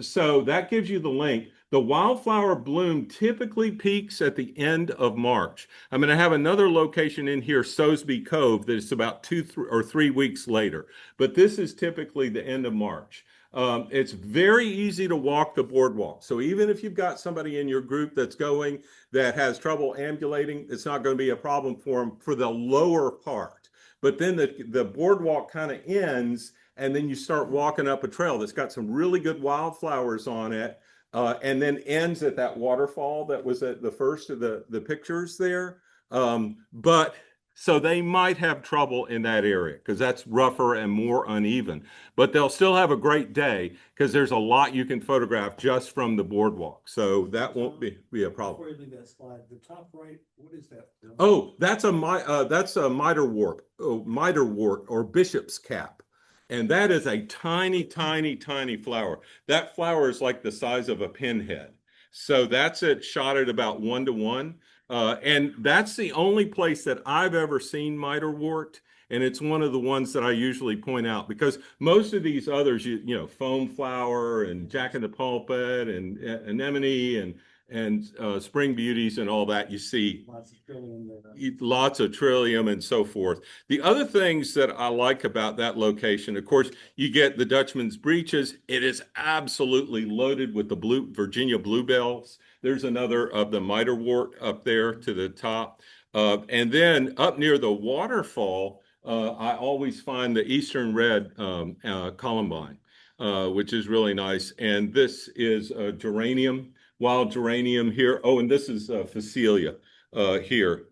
[SPEAKER 6] So that gives you the link. The wildflower bloom typically peaks at the end of March. I'm going to have another location in here, Soseby Cove, that is about 2 or 3 weeks later. But this is typically the end of March. It's very easy to walk the boardwalk. So even if you've got somebody in your group that's going that has trouble ambulating, it's not going to be a problem for them for the lower part. But then the boardwalk kind of ends, and then you start walking up a trail that's got some really good wildflowers on it, and then ends at that waterfall that was at the first of the pictures there. But so they might have trouble in that area because that's rougher and more uneven. But they'll still have a great day because there's a lot you can photograph just from the boardwalk. So that won't be a problem.
[SPEAKER 4] Before you leave that slide, the top right, what is that?
[SPEAKER 6] Oh, that's a miterwort or bishop's cap. And that is a tiny, tiny, tiny flower. That flower is like the size of a pinhead. So that's it shot at about 1 to 1. And that's the only place that I've ever seen miterwort. And it's one of the ones that I usually point out because most of these others, foam flower and Jack in the Pulpit and anemone and spring beauties and all that, you see lots of trillium and so forth. The other things that I like about that location, of course, you get the Dutchman's breeches. It is absolutely loaded with the Virginia bluebells. There's another of the miterwort up there to the top. And then up near the waterfall, I always find the Eastern red columbine, which is really nice. And this is a geranium, wild geranium here. Oh, and this is Phacelia here.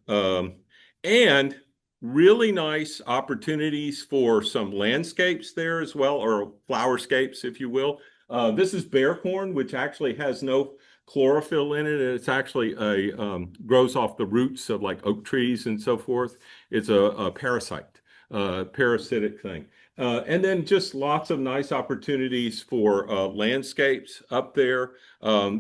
[SPEAKER 6] And really nice opportunities for some landscapes there as well, or flowerscapes, if you will. This is bearcorn, which actually has no chlorophyll in it. It's actually grows off the roots of like oak trees and so forth. It's a parasitic thing. And then just lots of nice opportunities for landscapes up there.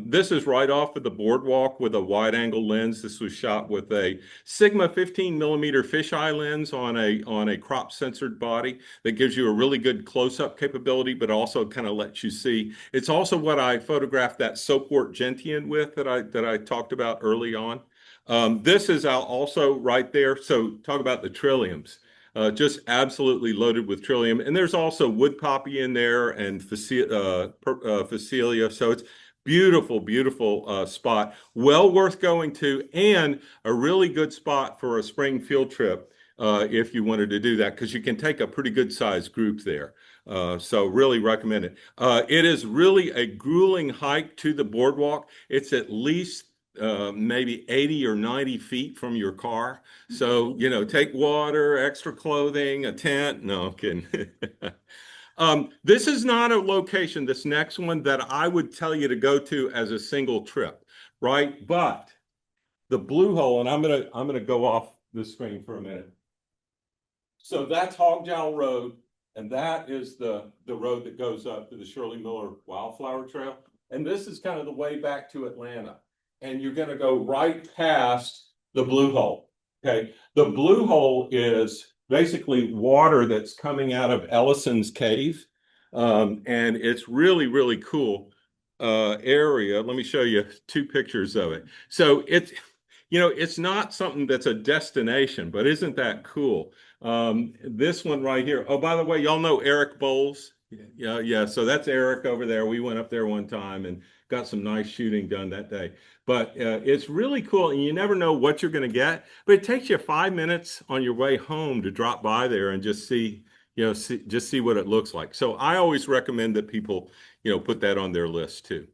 [SPEAKER 6] This is right off of the boardwalk with a wide angle lens. This was shot with a Sigma 15 millimeter fisheye lens on a crop censored body that gives you a really good close-up capability, but also kind of lets you see. It's also what I photographed that soapwort gentian with that I talked about early on. This is also right there. So talk about the trilliums. Just absolutely loaded with trillium. And there's also wood poppy in there and Phacelia. So it's beautiful, beautiful spot. Well worth going to, and a really good spot for a spring field trip if you wanted to do that, because you can take a pretty good sized group there. So really recommend it. It is really a grueling hike to the boardwalk. It's at least maybe 80 or 90 feet from your car. So, take water, extra clothing, a tent. No, I'm kidding. This is not a location, this next one, that I would tell you to go to as a single trip, right? But the Blue Hole, and I'm gonna go off the screen for a minute. So that's Hog Jowl Road, and that is the road that goes up to the Shirley Miller Wildflower Trail. And this is kind of the way back to Atlanta. And you're gonna go right past the Blue Hole. Okay. The Blue Hole is basically water that's coming out of Ellison's cave. And it's really, really cool area. Let me show you two pictures of it. So it's not something that's a destination, but isn't that cool? This one right here. Oh, by the way, y'all know Eric Bowles? Yeah, yeah. So that's Eric over there. We went up there one time and got some nice shooting done that day. But it's really cool, and you never know what you're going to get. But it takes you 5 minutes on your way home to drop by there and just see what it looks like. So I always recommend that people, put that on their list too.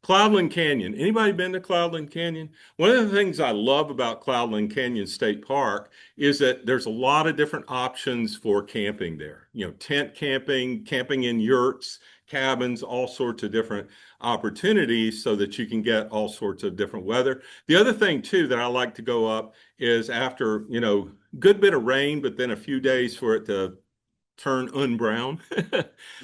[SPEAKER 6] Cloudland Canyon. Anybody been to Cloudland Canyon? One of the things I love about Cloudland Canyon State Park is that there's a lot of different options for camping there. Tent camping, camping in yurts, cabins, all sorts of different opportunities so that you can get all sorts of different weather. The other thing too that I like to go up is after, good bit of rain, but then a few days for it to turn unbrown.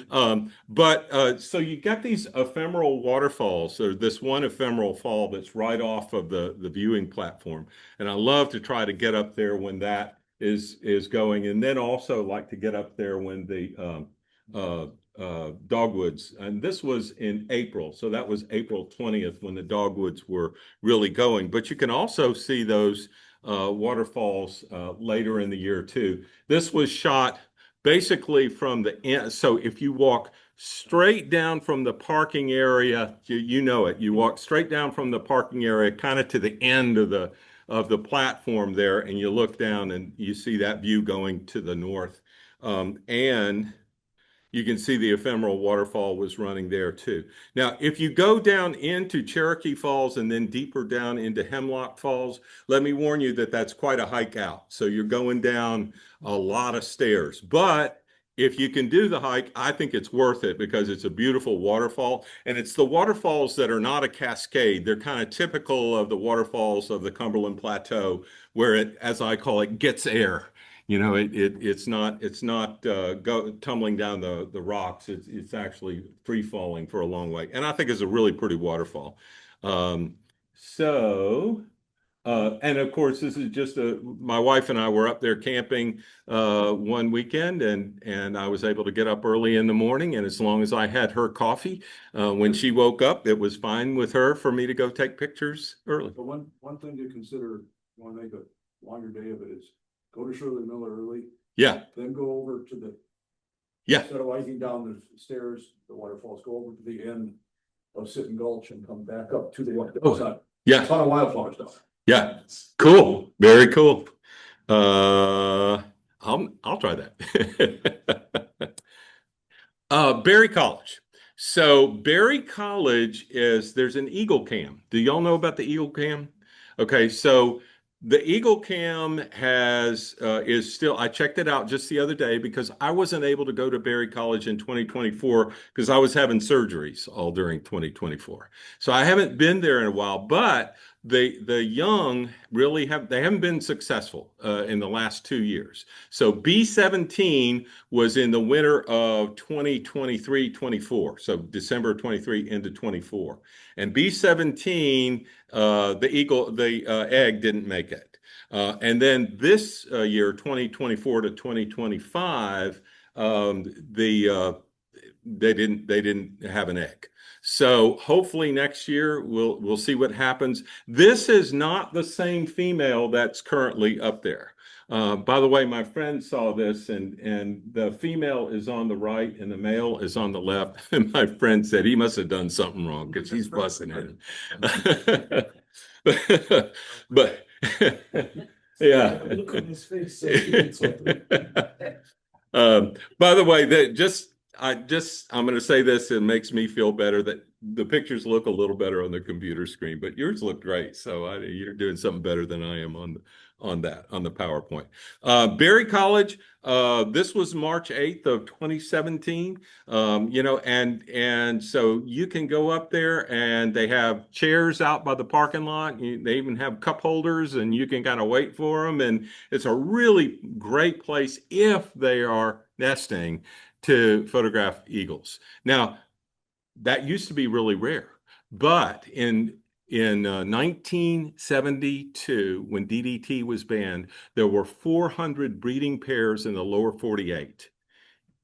[SPEAKER 6] So you got these ephemeral waterfalls. So this one ephemeral fall that's right off of the viewing platform. And I love to try to get up there when that is going. And then also like to get up there when the dogwoods, and this was in April. So that was April 20th when the dogwoods were really going. But you can also see those waterfalls later in the year too. This was shot basically from the end. So if you walk straight down from the parking area, you know it. You walk straight down from the parking area, kind of to the end of the platform there, and you look down and you see that view going to the north. And you can see the ephemeral waterfall was running there too. Now, if you go down into Cherokee Falls and then deeper down into Hemlock Falls, let me warn you that that's quite a hike out. So you're going down a lot of stairs. But if you can do the hike, I think it's worth it because it's a beautiful waterfall. And it's the waterfalls that are not a cascade. They're kind of typical of the waterfalls of the Cumberland Plateau, where it, as I call it, gets air. It's not tumbling down the rocks. It's actually free falling for a long way, and I think it's a really pretty waterfall. And of course, this is just my wife and I were up there camping one weekend, and I was able to get up early in the morning, and as long as I had her coffee when she woke up, it was fine with her for me to go take pictures early.
[SPEAKER 9] But one thing to consider, you want to make a longer day of it, is go to Shirley Miller early.
[SPEAKER 6] Yeah.
[SPEAKER 9] Then go over to the.
[SPEAKER 6] Yeah.
[SPEAKER 9] Instead of hiking down the stairs, the waterfalls, go over to the end of Sitten Gulch and come back up to the other side.
[SPEAKER 6] Yeah.
[SPEAKER 9] A ton of wildflowers down there.
[SPEAKER 6] Yeah. Cool. Very cool. I'll try that. Berry College. So Berry College there's an Eagle Cam. Do y'all know about the Eagle Cam? Okay, so the Eagle Cam is still, I checked it out just the other day because I wasn't able to go to Berry College in 2024 because I was having surgeries all during 2024. So I haven't been there in a while, but the young really haven't been successful in the last 2 years. So B17 was in the winter of 2023-24, so December 23 into 24. And B17, the egg didn't make it. And then this year, 2024 to 2025, they didn't have an egg. So hopefully next year we'll see what happens. This is not the same female that's currently up there. By the way, my friend saw this, and the female is on the right and the male is on the left. And my friend said he must have done something wrong because he's busting at him. But yeah.
[SPEAKER 4] Look on his face.
[SPEAKER 6] By the way, I'm going to say this, it makes me feel better that the pictures look a little better on the computer screen, but yours look great. So you're doing something better than I am on the PowerPoint. Berry College, this was March 8th of 2017. And so you can go up there and they have chairs out by the parking lot. They even have cup holders and you can kind of wait for them. And it's a really great place if they are nesting to photograph eagles. Now, that used to be really rare, but in 1972, when DDT was banned, there were 400 breeding pairs in the lower 48.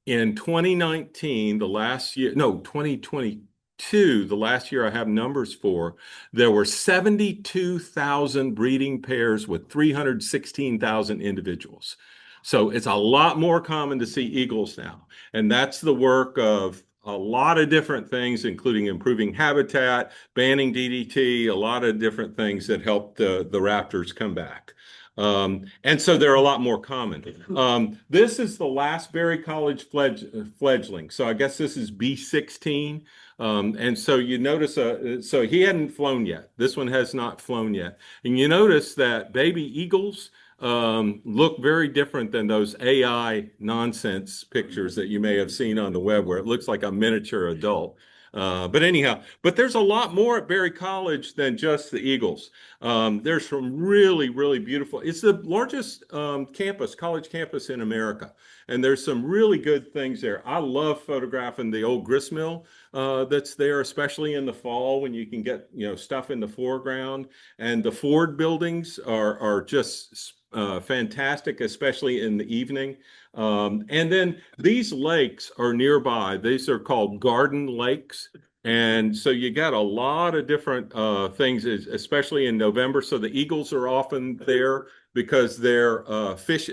[SPEAKER 6] In 2019, the last year, no, 2022, the last year I have numbers for, there were 72,000 breeding pairs with 316,000 individuals. So it's a lot more common to see eagles now. And that's the work of a lot of different things, including improving habitat, banning DDT, a lot of different things that helped the raptors come back. And so they're a lot more common. This is the last Berry College fledgling. So I guess this is B16. And so you notice, so he hadn't flown yet. This one has not flown yet. And you notice that baby eagles look very different than those AI nonsense pictures that you may have seen on the web where it looks like a miniature adult. But anyhow, but there's a lot more at Berry College than just the eagles. There's some really, really beautiful, it's the largest college campus in America. And there's some really good things there. I love photographing the old gristmill that's there, especially in the fall when you can get, stuff in the foreground. And the Ford buildings are just fantastic, especially in the evening. And then these lakes are nearby. These are called garden lakes. And so you got a lot of different things, especially in November. So the eagles are often there because they're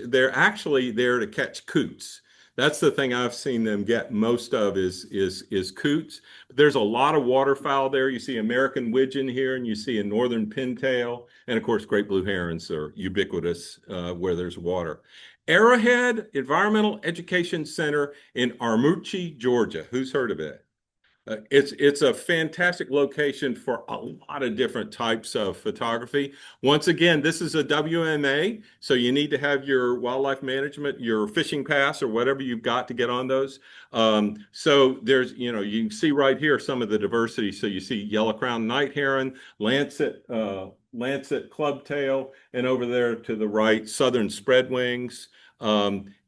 [SPEAKER 6] they're actually there to catch coots. That's the thing I've seen them get most of is coots. But there's a lot of waterfowl there. You see American widgeon here, and you see a northern pintail, and of course, great blue herons are ubiquitous where there's water. Arrowhead Environmental Education Center in Armuchee, Georgia. Who's heard of it? It's a fantastic location for a lot of different types of photography. Once again, this is a WMA, so you need to have your wildlife management, your fishing pass, or whatever you've got to get on those. So there's, you can see right here some of the diversity. So you see yellow-crowned night heron, lancet clubtail, and over there to the right, southern spreadwings.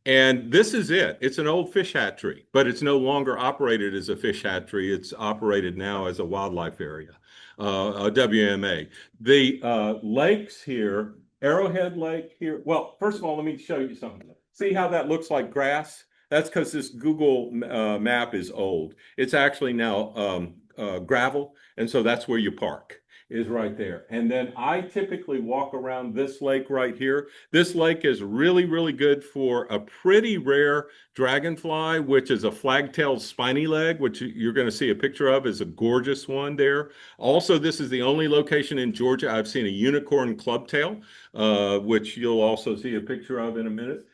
[SPEAKER 6] And this is it. It's an old fish hatchery, but it's no longer operated as a fish hatchery. It's operated now as a wildlife area, a WMA. The lakes here, Arrowhead Lake here. Well, first of all, let me show you something. See how that looks like grass? That's because this Google map is old. It's actually now gravel, and so that's where you park. Is right there. And then I typically walk around this lake right here. This lake is really, really good for a pretty rare dragonfly, which is a flag-tailed spiny leg, which you're going to see a picture of, is a gorgeous one there. Also, this is the only location in Georgia I've seen a unicorn clubtail, which you'll also see a picture of in a minute.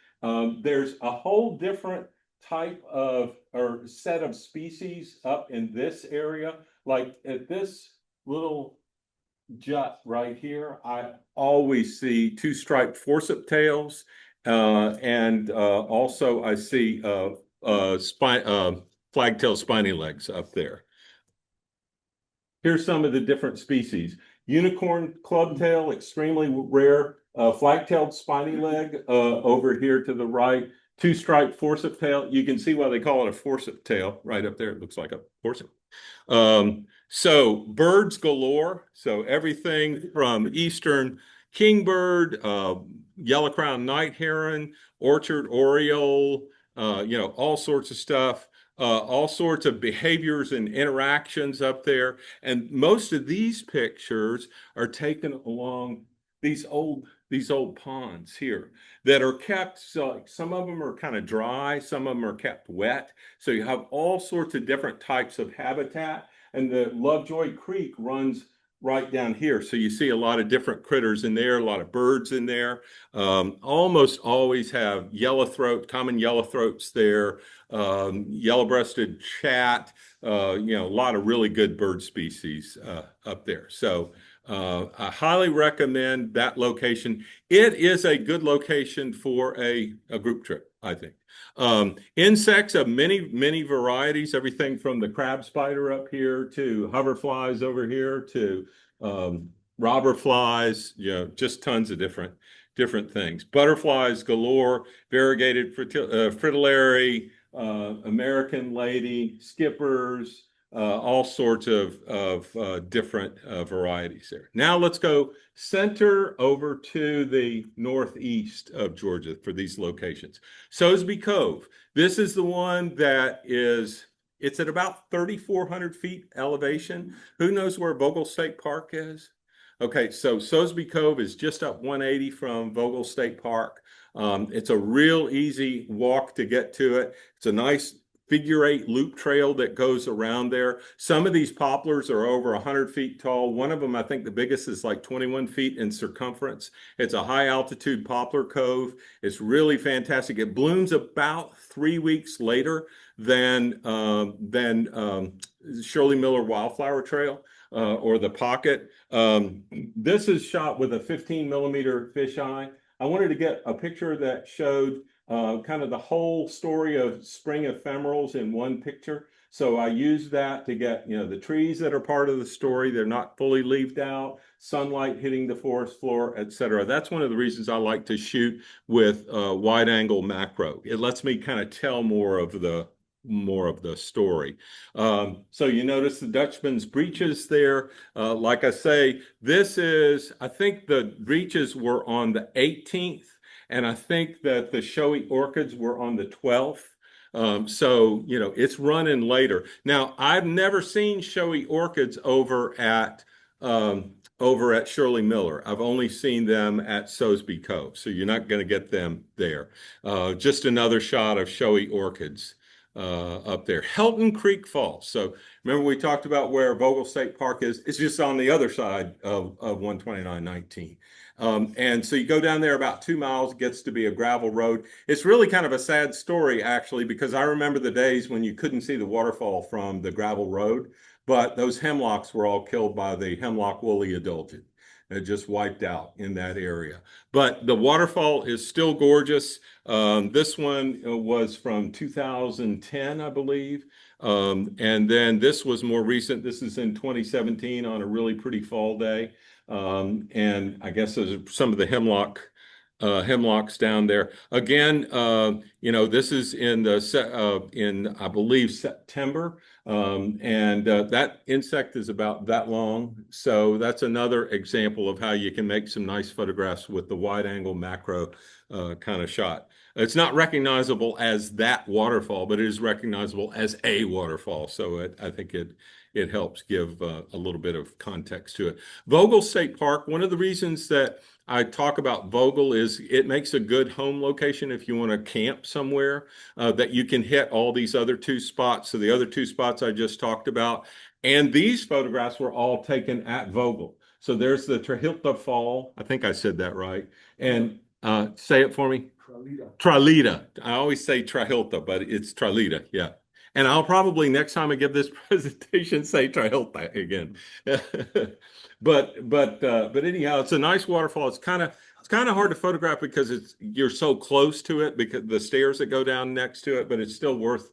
[SPEAKER 6] There's a whole different type of or set of species up in this area, like at this little jut right here, I always see two-striped forceps tails, and also I see flagtail spiny legs up there. Here's some of the different species. Unicorn clubtail, extremely rare. Flag-tailed spiny leg over here to the right. Two-striped forceps tail. You can see why they call it a forceps tail right up there. It looks like a forceps. So birds galore. So everything from eastern kingbird, yellow-crowned night heron, orchard oriole, all sorts of stuff. All sorts of behaviors and interactions up there. And most of these pictures are taken along these old ponds here that are kept, so like some of them are kind of dry, some of them are kept wet. So you have all sorts of different types of habitat. And the Lovejoy Creek runs right down here. So you see a lot of different critters in there, a lot of birds in there. Almost always have common yellow throats there, yellow-breasted chat, a lot of really good bird species up there. So I highly recommend that location. It is a good location for a group trip, I think. Insects of many, many varieties, everything from the crab spider up here to hoverflies over here to robber flies, just tons of different things. Butterflies galore, variegated fritillary, American lady, skippers, all sorts of different varieties there. Now let's go center over to the northeast of Georgia for these locations. Soseby Cove. This is the one that it's at about 3,400 feet elevation. Who knows where Vogel State Park is? Okay, so Soseby Cove is just up 180 from Vogel State Park. It's a real easy walk to get to it. It's a nice figure-8 loop trail that goes around there. Some of these poplars are over 100 feet tall. One of them, I think the biggest, is like 21 feet in circumference. It's a high-altitude poplar cove. It's really fantastic. It blooms about 3 weeks later than Shirley Miller Wildflower Trail or the Pocket. This is shot with a 15mm fisheye. I wanted to get a picture that showed kind of the whole story of spring ephemerals in one picture. So I used that to get, the trees that are part of the story. They're not fully leaved out, sunlight hitting the forest floor, etc. That's one of the reasons I like to shoot with wide angle macro. It lets me kind of tell more of the story. So you notice the Dutchman's breeches there. Like I say, I think the breeches were on the 18th. And I think that the showy orchids were on the 12th. So, it's running later. Now, I've never seen showy orchids over at Shirley Miller. I've only seen them at Soseby Cove. So you're not going to get them there. Just another shot of showy orchids up there. Helton Creek Falls. So remember we talked about where Vogel State Park is? It's just on the other side of 12919. And so you go down there about 2 miles, gets to be a gravel road. It's really kind of a sad story, actually, because I remember the days when you couldn't see the waterfall from the gravel road, but those hemlocks were all killed by the hemlock woolly adelgid. It just wiped out in that area. But the waterfall is still gorgeous. This one was from 2010, I believe. And then this was more recent. This is in 2017 on a really pretty fall day. And I guess there's some of the hemlocks down there. Again, this is in I believe September. And that insect is about that long. So that's another example of how you can make some nice photographs with the wide angle macro kind of shot. It's not recognizable as that waterfall, but it is recognizable as a waterfall. So I think it helps give a little bit of context to it. Vogel State Park, one of the reasons that I talk about Vogel is it makes a good home location if you want to camp somewhere that you can hit all these other 2 spots. So the other 2 spots I just talked about. And these photographs were all taken at Vogel. So there's the Trahilta Fall. I think I said that right. And say it for me. Tralita. I always say Trahilta, but it's Tralita. Yeah. And I'll probably next time I give this presentation say Trahilta again. But anyhow, it's a nice waterfall. It's kind of hard to photograph because you're so close to it because the stairs that go down next to it, but it's still worth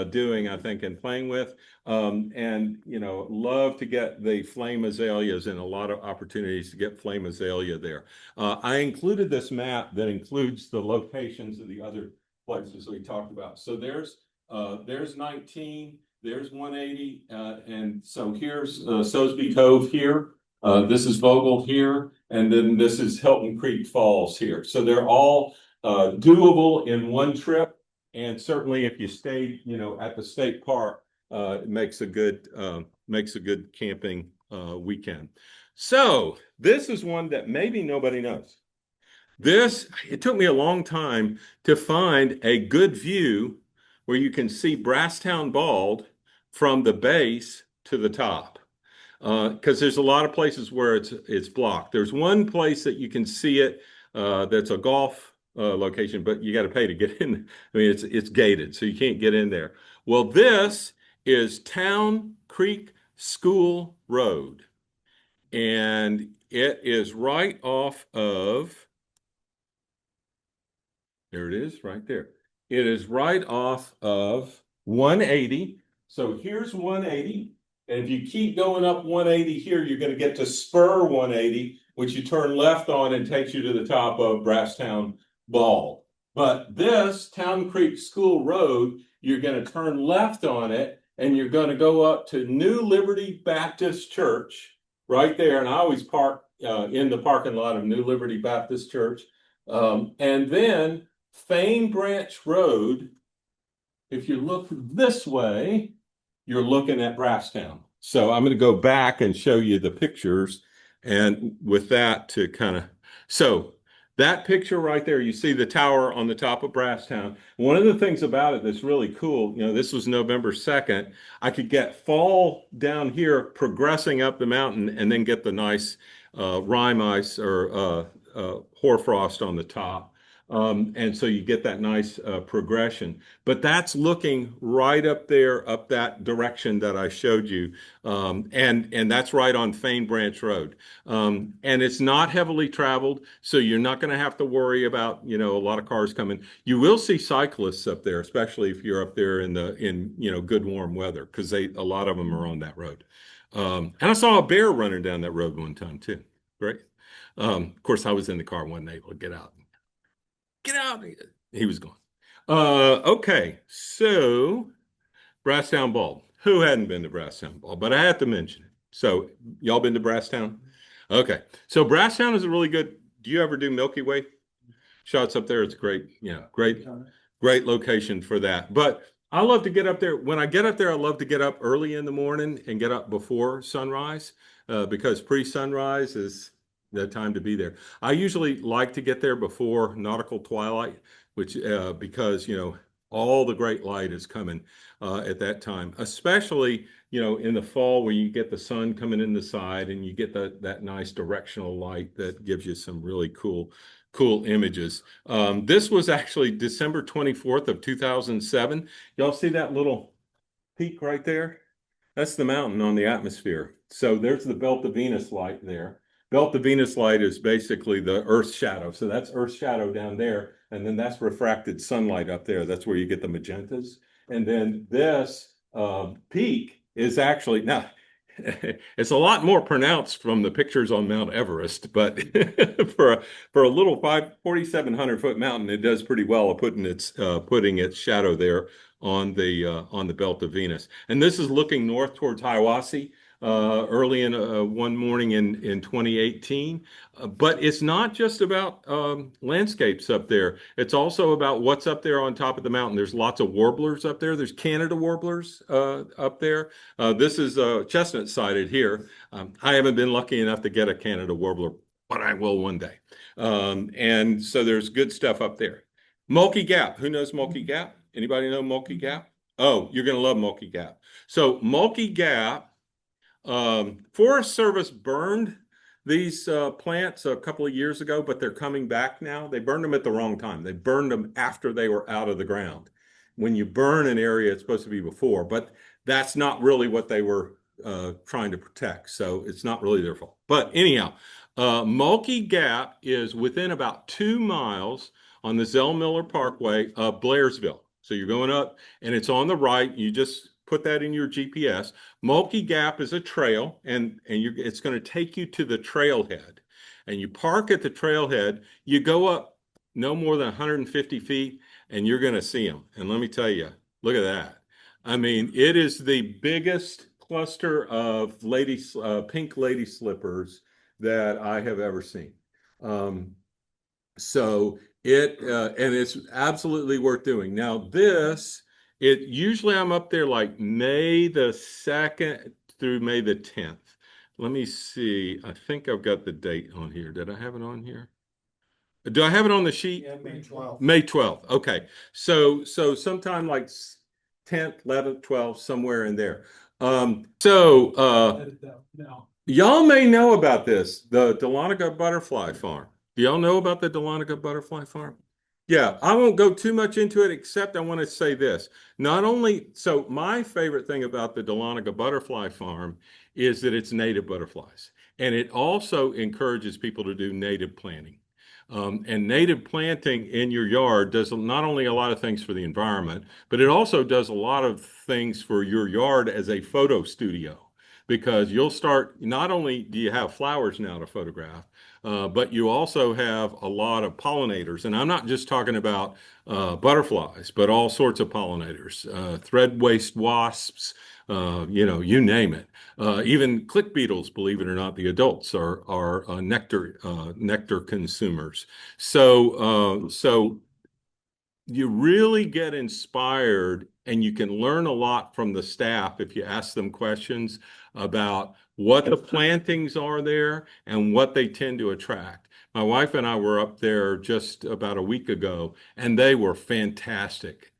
[SPEAKER 6] doing, I think, and playing with. And love to get the flame azaleas and a lot of opportunities to get flame azalea there. I included this map that includes the locations of the other places we talked about. So there's 19, there's 180, and so here's Soseby Cove here. This is Vogel here, and then this is Helton Creek Falls here. So they're all doable in one trip. And certainly if you stay, at the state park, it makes a good camping weekend. So this is one that maybe nobody knows. It took me a long time to find a good view where you can see Brasstown Bald from the base to the top. because there's a lot of places where it's blocked. There's one place that you can see it, that's a golf location, but you got to pay to get in. I mean, it's gated, so you can't get in there. Well, this is Town Creek School Road, and it is right off of, there it is, right there. It is right off of 180. So here's 180. And if you keep going up 180 here, you're going to get to Spur 180, which you turn left on and takes you to the top of Brasstown Ball. But this Town Creek School Road, you're going to turn left on it, and you're going to go up to New Liberty Baptist Church right there. And I always park in the parking lot of New Liberty Baptist Church. And then Fane Branch Road, if you look this way, you're looking at Brasstown. So I'm going to go back and show you the pictures. And with that to kind of, so that picture right there, you see the tower on the top of Brasstown. One of the things about it that's really cool, you know, this was November 2nd. I could get fall down here progressing up the mountain and then get the nice rime ice or hoarfrost on the top. And so you get that nice progression. But that's looking right up there, up that direction that I showed you. And that's right on Fane Branch Road. And it's not heavily traveled, so you're not going to have to worry about, you know, a lot of cars coming. You will see cyclists up there, especially if you're up there in you know, good warm weather, because a lot of them are on that road. And I saw a bear running down that road one time too. Great. Of course, I was in the car, wasn't able to get out. Get out. He was gone. Okay, so Brasstown Ball. Who hadn't been to Brasstown Ball? But I have to mention it. So y'all been to Brasstown? Okay, so Brasstown is a really good. Do you ever do Milky Way shots up there? It's great. Yeah, great location for that. But I love to get up there. When I get up there, I love to get up early in the morning and get up before sunrise, because pre-sunrise is the time to be there. I usually like to get there before nautical twilight, which because, you know, all the great light is coming at that time, especially, you know, in the fall where you get the sun coming in the side and you get that nice directional light that gives you some really cool images. This was actually December 24th of 2007. Y'all see that little peak right there? That's the mountain on the atmosphere. So there's the Belt of Venus light there. Belt of Venus light is basically the Earth's shadow. So that's Earth's shadow down there. And then that's refracted sunlight up there. That's where you get the magentas. And then this peak is actually, now, it's a lot more pronounced from the pictures on Mount Everest, but for a little 4,700 foot mountain, it does pretty well at putting its shadow there on the Belt of Venus. And this is looking north towards Hiawassee early in one morning in 2018. But it's not just about landscapes up there. It's also about what's up there on top of the mountain. There's lots of warblers up there. There's Canada warblers up there. This is chestnut sided here. I haven't been lucky enough to get a Canada warbler, but I will one day. And so there's good stuff up there. Mulkey Gap. Who knows Mulkey Gap? Anybody know Mulkey Gap? Oh, you're going to love Mulkey Gap. So Mulkey Gap, Forest Service burned these plants a couple of years ago, but they're coming back now. They burned them at the wrong time. They burned them after they were out of the ground. When you burn an area, it's supposed to be before, but that's not really what they were trying to protect. So it's not really their fault. But anyhow, Mulkey Gap is within about 2 miles on the Zell Miller Parkway of Blairsville. So you're going up and it's on the right. You just put that in your GPS. Mulkey Gap is a trail, and it's going to take you to the trailhead. And you park at the trailhead. You go up no more than 150 feet, and you're going to see them. And let me tell you, look at that. I mean, it is the biggest cluster of pink lady slippers that I have ever seen. So and it's absolutely worth doing. Now usually I'm up there like May the 2nd through May the 10th. Let me see. I think I've got the date on here. Did I have it on here? Do I have it on the sheet?
[SPEAKER 4] Yeah, May 12th.
[SPEAKER 6] May 12th. Okay. So sometime like 10th, 11th, 12th, somewhere in there.
[SPEAKER 9] Edit that now.
[SPEAKER 6] Y'all may know about this, the Dahlonega Butterfly Farm. Do y'all know about the Dahlonega Butterfly Farm? Yeah, I won't go too much into it, except I want to say this. Not only, so my favorite thing about the Dahlonega Butterfly Farm is that it's native butterflies. And it also encourages people to do native planting. And native planting in your yard does not only a lot of things for the environment, but it also does a lot of things for your yard as a photo studio. Because you'll start, not only do you have flowers now to photograph, but you also have a lot of pollinators. And I'm not just talking about butterflies, but all sorts of pollinators, thread waste wasps, you name it. Even click beetles, believe it or not, the adults are nectar consumers. So you really get inspired, and you can learn a lot from the staff if you ask them questions about what the plantings are there and what they tend to attract. My wife and I were up there just about a week ago, and they were fantastic.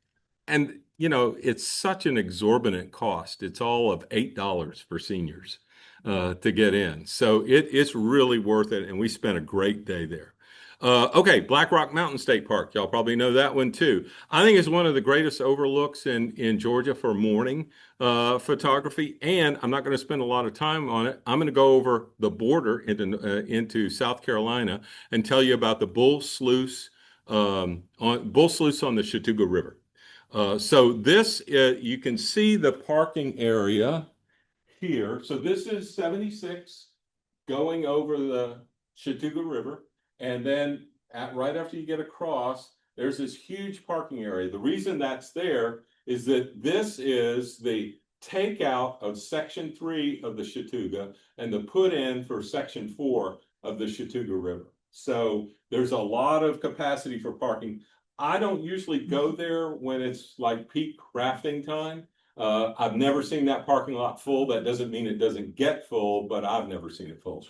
[SPEAKER 6] And, it's such an exorbitant cost. It's all of $8 for seniors to get in. So it's really worth it. And we spent a great day there. Okay, Black Rock Mountain State Park. Y'all probably know that one too. I think it's one of the greatest overlooks in Georgia for morning photography. And I'm not going to spend a lot of time on it. I'm going to go over the border into South Carolina and tell you about the Bull Sluice on the Chattooga River. So this, you can see the parking area here. So this is 76 going over the Chattooga River. And then right after you get across, there's this huge parking area. The reason that's there is that this is the takeout of Section 3 of the Chattooga and the put in for Section 4 of the Chattooga River. So there's a lot of capacity for parking. I don't usually go there when it's like peak rafting time. I've never seen that parking lot full. That doesn't mean it doesn't get full, but I've never seen it full.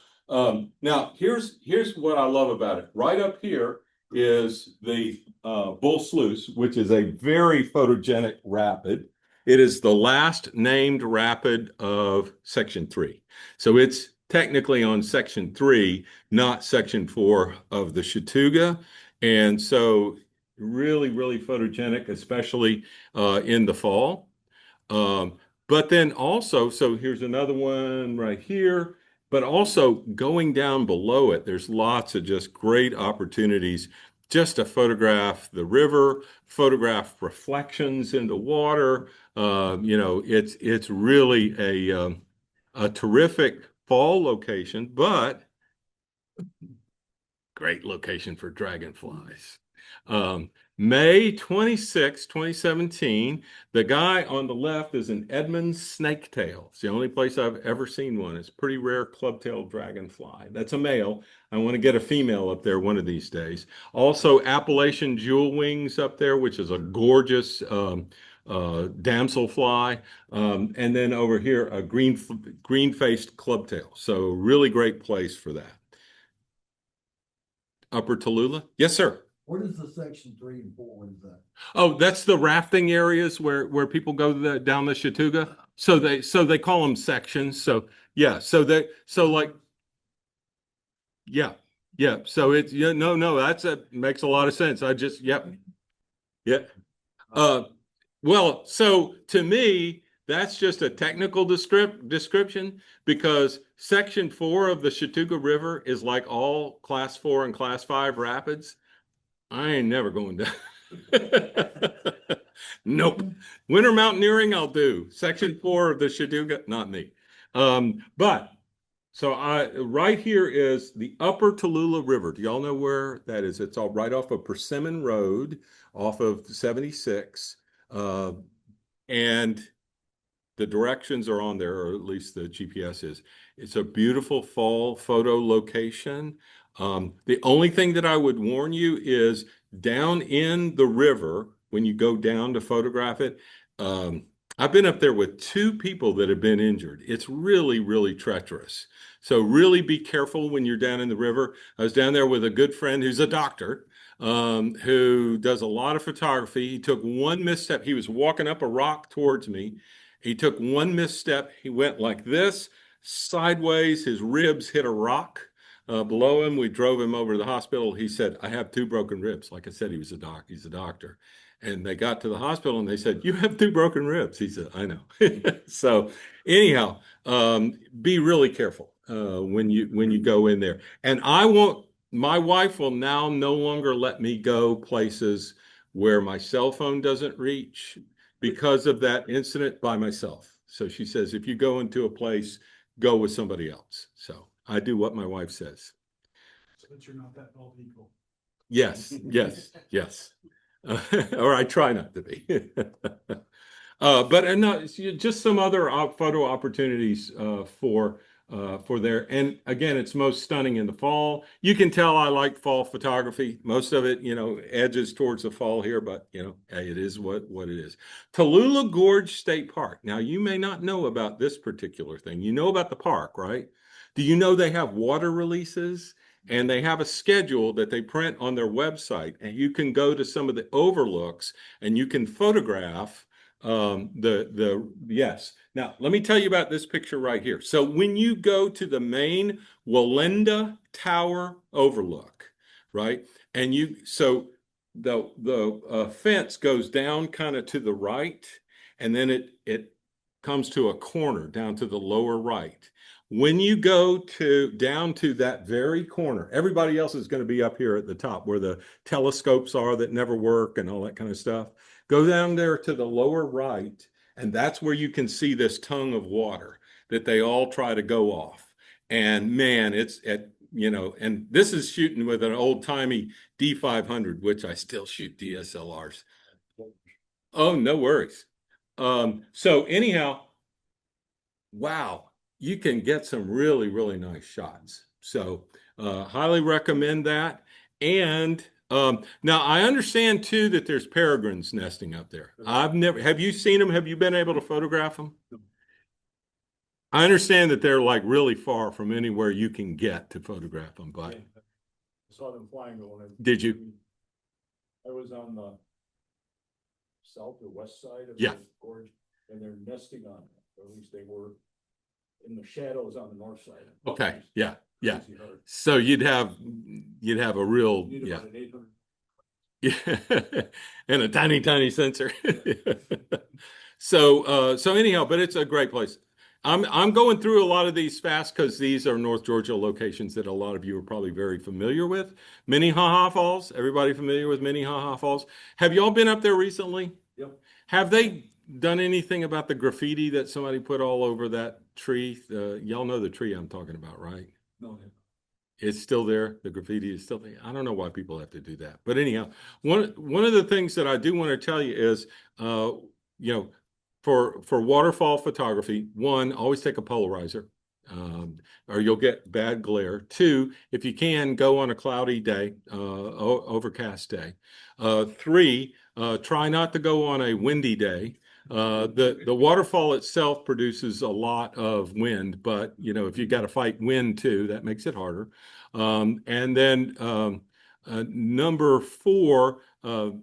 [SPEAKER 6] Now, here's what I love about it. Right up here is the Bull Sluice, which is a very photogenic rapid. It is the last named rapid of Section 3. So it's technically on Section 3, not Section 4 of the Chattooga. And so really, really photogenic, especially in the fall. But then also, so here's another one right here, but also going down below it, there's lots of just great opportunities just to photograph the river, photograph reflections in the water. It's really a terrific fall location, but great location for dragonflies. May 26, 2017, the guy on the left is an Edmonds snaketail. It's the only place I've ever seen one. It's a pretty rare club-tailed dragonfly. That's a male. I want to get a female up there one of these days. Also, Appalachian jewel wings up there, which is a gorgeous damselfly. And then over here, a green-faced clubtail. So really great place for that. Upper Tallulah? Yes, sir.
[SPEAKER 9] What is the Section 3 and 4? What is that?
[SPEAKER 6] Oh, that's the rafting areas where people go down the Chattooga. So they call them sections. So yeah, yeah. So it's no, makes a lot of sense. Yep. Well, so to me, that's just a technical description, because Section 4 of the Chattooga River is like all Class 4 and Class 5 rapids. I ain't never going down. Nope. Winter mountaineering, I'll do. Section 4 of the Chattooga, not me. But so right here is the Upper Tallulah River. Do y'all know where that is? It's all right off of Persimmon Road, off of 76. And the directions are on there, or at least the GPS is. It's a beautiful fall photo location. The only thing that I would warn you is down in the river, when you go down to photograph it, I've been up there with 2 people that have been injured. It's really, really treacherous. So really be careful when you're down in the river. I was down there with a good friend who's a doctor, who does a lot of photography. He took one misstep. He was walking up a rock towards me, He took one misstep. He went like this, sideways. His ribs hit a rock below him. We drove him over to the hospital. He said, I have 2 broken ribs. Like I said, he's a doctor. And they got to the hospital and they said, you have 2 broken ribs. He said, I know. So anyhow, be really careful when you go in there. And my wife will now no longer let me go places where my cell phone doesn't reach because of that incident by myself. So she says, if you go into a place, go with somebody else. So I do what my wife says.
[SPEAKER 1] So that you're not that bald eagle.
[SPEAKER 6] Yes, yes, yes. Or I try not to be. But no, just some other photo opportunities for there. And again, it's most stunning in the fall. You can tell I like fall photography. Most of it, edges towards the fall here, but hey, it is what it is. Tallulah Gorge State Park. Now, you may not know about this particular thing. You know about the park, right? Do you know they have water releases? And they have a schedule that they print on their website, and you can go to some of the overlooks and you can photograph yes. Now, let me tell you about this picture right here. So when you go to the main Walenda Tower overlook, right? And so the fence goes down kind of to the right, and then it comes to a corner down to the lower right. When you go down to that very corner, everybody else is going to be up here at the top where the telescopes are that never work and all that kind of stuff. Go down there to the lower right, and that's where you can see this tongue of water that they all try to go off. And man, and this is shooting with an old-timey D500, which I still shoot DSLRs. Oh, no worries. So anyhow, wow. You can get some really, really nice shots. So highly recommend that. And now I understand too that there's peregrines nesting up there. Have you seen them? Have you been able to photograph them? I understand that they're like really far from anywhere you can get to photograph them, but
[SPEAKER 9] I saw them flying over.
[SPEAKER 6] Did you?
[SPEAKER 9] I was on the south or west side of
[SPEAKER 6] Yeah.
[SPEAKER 9] the gorge, and they're nesting on it, or at least they were in the shadows on the north side.
[SPEAKER 6] Okay. Yeah. Yeah.
[SPEAKER 9] Crazy hard.
[SPEAKER 6] So you'd have a real,
[SPEAKER 9] You need
[SPEAKER 6] yeah.
[SPEAKER 9] about an 800.
[SPEAKER 6] Yeah, and a tiny, tiny sensor. So anyhow, but it's a great place. I'm going through a lot of these fast because these are North Georgia locations that a lot of you are probably very familiar with. Minnehaha Falls. Everybody familiar with Minnehaha Falls? Have y'all been up there recently?
[SPEAKER 9] Yep.
[SPEAKER 6] Have they done anything about the graffiti that somebody put all over that tree? Y'all know the tree I'm talking about, right?
[SPEAKER 9] No.
[SPEAKER 6] It's still there. The graffiti is still there. I don't know why people have to do that. But anyhow, one of the things that I do want to tell you is, for waterfall photography, one, always take a polarizer, or you'll get bad glare. Two, if you can, go on a cloudy day, overcast day. Three, try not to go on a windy day. The waterfall itself produces a lot of wind, but if you got to fight wind too, that makes it harder. And then number 4,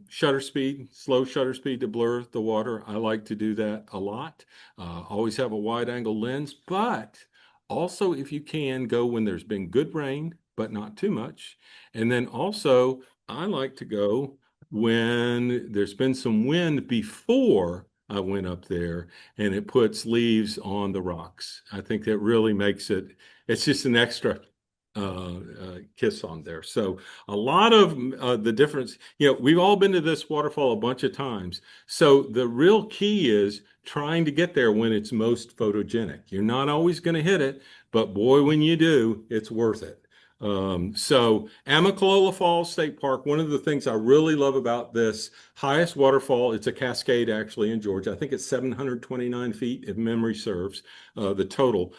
[SPEAKER 6] shutter speed, slow shutter speed to blur the water. I like to do that a lot. Always have a wide angle lens, but also if you can, go when there's been good rain, but not too much. And then also I like to go when there's been some wind before I went up there, and it puts leaves on the rocks. I think that really makes it's just an extra kiss on there. So a lot of the difference, we've all been to this waterfall a bunch of times. So the real key is trying to get there when it's most photogenic. You're not always going to hit it, but boy, when you do, it's worth it. So Amicalola Falls State Park, one of the things I really love about this highest waterfall, it's a cascade actually in Georgia. I think it's 729 feet if memory serves, the total.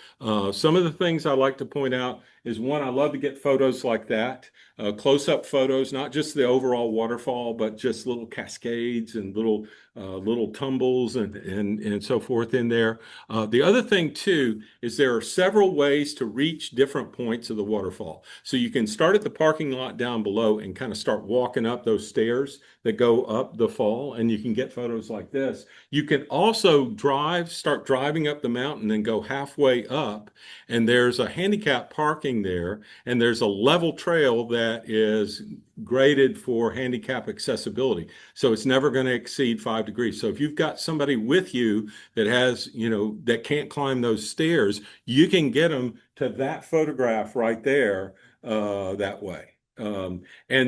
[SPEAKER 6] Some of the things I like to point out is one, I love to get photos like that, close-up photos, not just the overall waterfall, but just little cascades and little tumbles and so forth in there. The other thing too is there are several ways to reach different points of the waterfall. So you can start at the parking lot down below and kind of start walking up those stairs that go up the fall, and you can get photos like this. You can also start driving up the mountain and go halfway up, and there's a handicap parking there, and there's a level trail that is graded for handicap accessibility. So it's never going to exceed 5 degrees. So if you've got somebody with you that has, that can't climb those stairs, you can get them to that photograph right there that way. And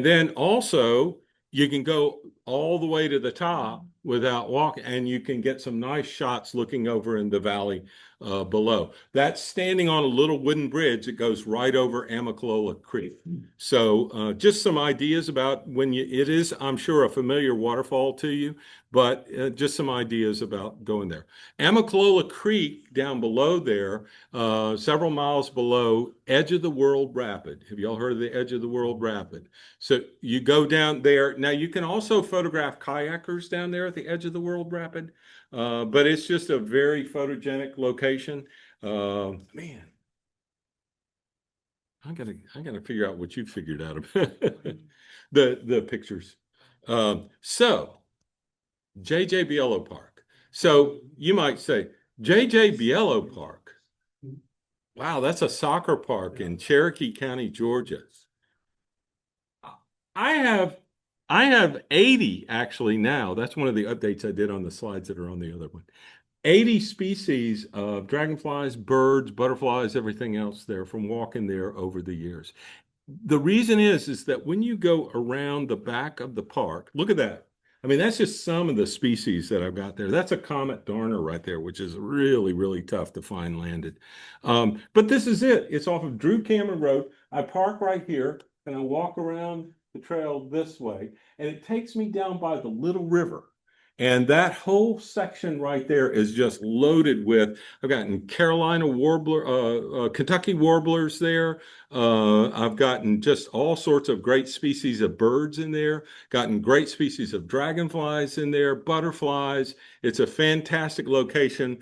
[SPEAKER 6] then also, you can go all the way to the top without walking, and you can get some nice shots looking over in the valley below. That's standing on a little wooden bridge that goes right over Amicalola Creek. So just some ideas about it is, I'm sure, a familiar waterfall to you, but just some ideas about going there. Amicalola Creek down below there, several miles below Edge of the World Rapid. Have you all heard of the Edge of the World Rapid? So you go down there. Now you can also photograph kayakers down there at the Edge of the World Rapid, but it's just a very photogenic location. Man, I gotta figure out what you figured out about the pictures. So JJ Bielo Park. So you might say, JJ Bielo Park. Wow, that's a soccer park in Cherokee County, Georgia. I have 80 actually now. That's one of the updates I did on the slides that are on the other one. 80 species of dragonflies, birds, butterflies, everything else there from walking there over the years. The reason is that when you go around the back of the park, look at that. I mean, that's just some of the species that I've got there. That's a comet darner right there, which is really, really tough to find landed. But this is it. It's off of Drew Cameron Road. I park right here and I walk around the trail this way, and it takes me down by the Little River. And that whole section right there is just loaded with, I've gotten Carolina warbler, Kentucky warblers there. I've gotten just all sorts of great species of birds in there, gotten great species of dragonflies in there, butterflies. It's a fantastic location.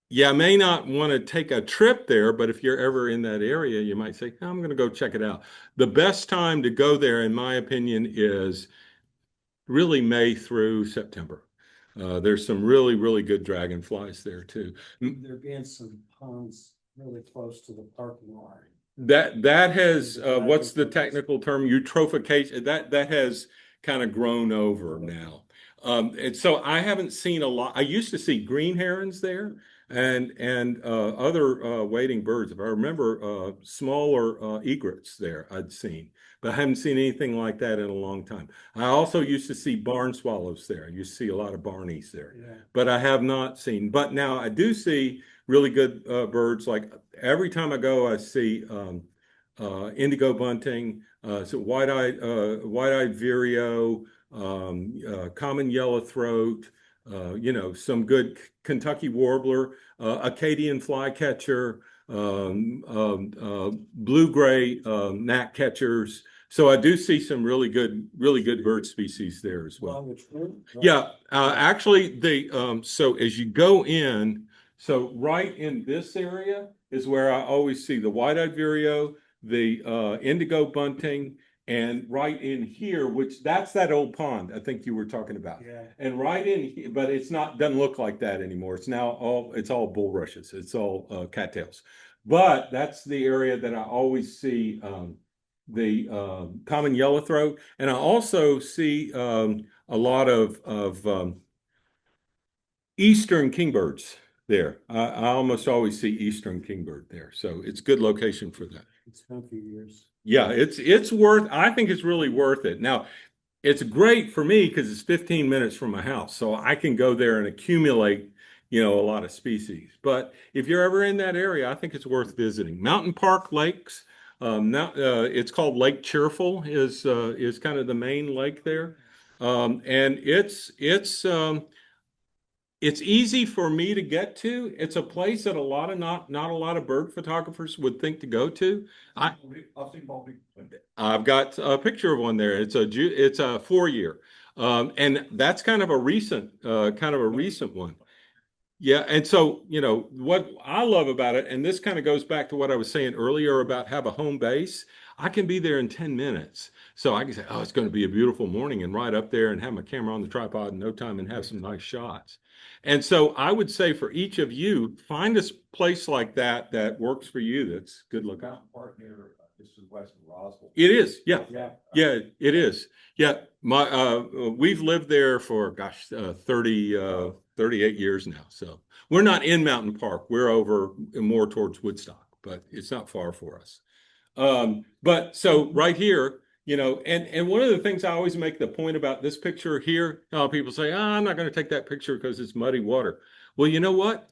[SPEAKER 6] Yeah, I may not want to take a trip there, but if you're ever in that area, you might say, I'm going to go check it out. The best time to go there, in my opinion, is really May through September. There's some really, really good dragonflies there too.
[SPEAKER 4] There being some ponds really close to the parking lot.
[SPEAKER 6] That has what's the technical term? Eutrophication. That has kind of grown over now. And so I haven't seen a lot. I used to see green herons there and other wading birds. If I remember, smaller egrets there I'd seen, but I haven't seen anything like that in a long time. I also used to see barn swallows there. I used to see a lot of barnies there, but I have not seen. But now I do see really good birds. Like every time I go, I see indigo bunting, so white-eyed vireo, common yellow throat, some good Kentucky warbler, Acadian flycatcher, blue-gray gnatcatchers. So I do see some really good bird species there as well. Yeah, actually, so as you go in, so right in this area is where I always see the white-eyed vireo, the indigo bunting, and right in here, that's that old pond I think you were talking about.
[SPEAKER 4] Yeah.
[SPEAKER 6] And right in here, but doesn't look like that anymore. It's now all bulrushes. It's all cattails. But that's the area that I always see the common yellowthroat, and I also see a lot of eastern kingbirds there. I almost always see eastern kingbird there, so it's a good location for that.
[SPEAKER 4] It's been a few years.
[SPEAKER 6] Yeah, I think it's really worth it. Now, it's great for me because it's 15 minutes from my house, so I can go there and accumulate, a lot of species. But if you're ever in that area, I think it's worth visiting. Mountain Park Lakes, it's called Lake Cheerful, is kind of the main lake there, and it's It's easy for me to get to. It's a place that a lot of not a lot of bird photographers would think to go to.
[SPEAKER 9] I've seen bald eagles.
[SPEAKER 6] I've got a picture of one there. It's a 4 year. And that's kind of a recent one. Yeah, and so, what I love about it, and this kind of goes back to what I was saying earlier about have a home base. I can be there in 10 minutes. So I can say, oh, it's going to be a beautiful morning and ride up there and have my camera on the tripod in no time and have some nice shots. And so I would say for each of you, find a place like that that works for you. That's good looking.
[SPEAKER 9] Park near, this is west of Roswell.
[SPEAKER 6] It is, yeah.
[SPEAKER 9] Yeah.
[SPEAKER 6] Yeah, it is. Yeah, we've lived there for 38 years now. So we're not in Mountain Park. We're over more towards Woodstock, but it's not far for us. But so right here, and one of the things I always make the point about this picture here, people say, I'm not going to take that picture because it's muddy water. Well, you know what?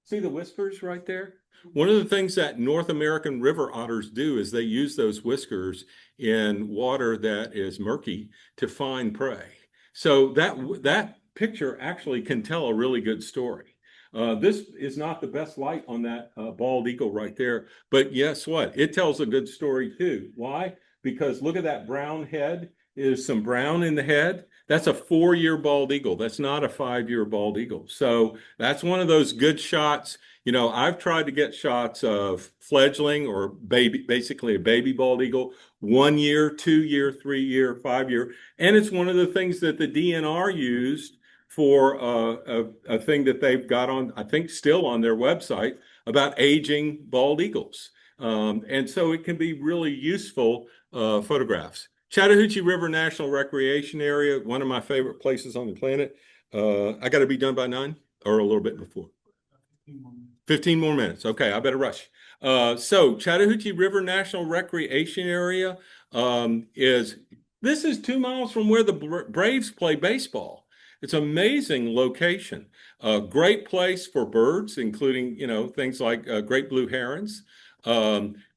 [SPEAKER 6] See the whiskers right there? One of the things that North American river otters do is they use those whiskers in water that is murky to find prey. So that picture actually can tell a really good story. This is not the best light on that bald eagle right there, but guess what? It tells a good story too. Why? Because look at that brown head. There's some brown in the head. That's a 4-year bald eagle. That's not a 5-year bald eagle. So that's one of those good shots. I've tried to get shots of fledgling or basically a baby bald eagle, 1 year, 2 year, 3 year, 5 year. And it's one of the things that the DNR used for a thing that they've got on, I think still on their website about aging bald eagles. And so it can be really useful photographs. Chattahoochee River National Recreation Area, one of my favorite places on the planet. I got to be done by 9 or a little bit before. 15 more minutes. Okay, I better rush. So Chattahoochee River National Recreation Area this is 2 miles from where the Braves play baseball. It's an amazing location. Great place for birds, including, things like great blue herons.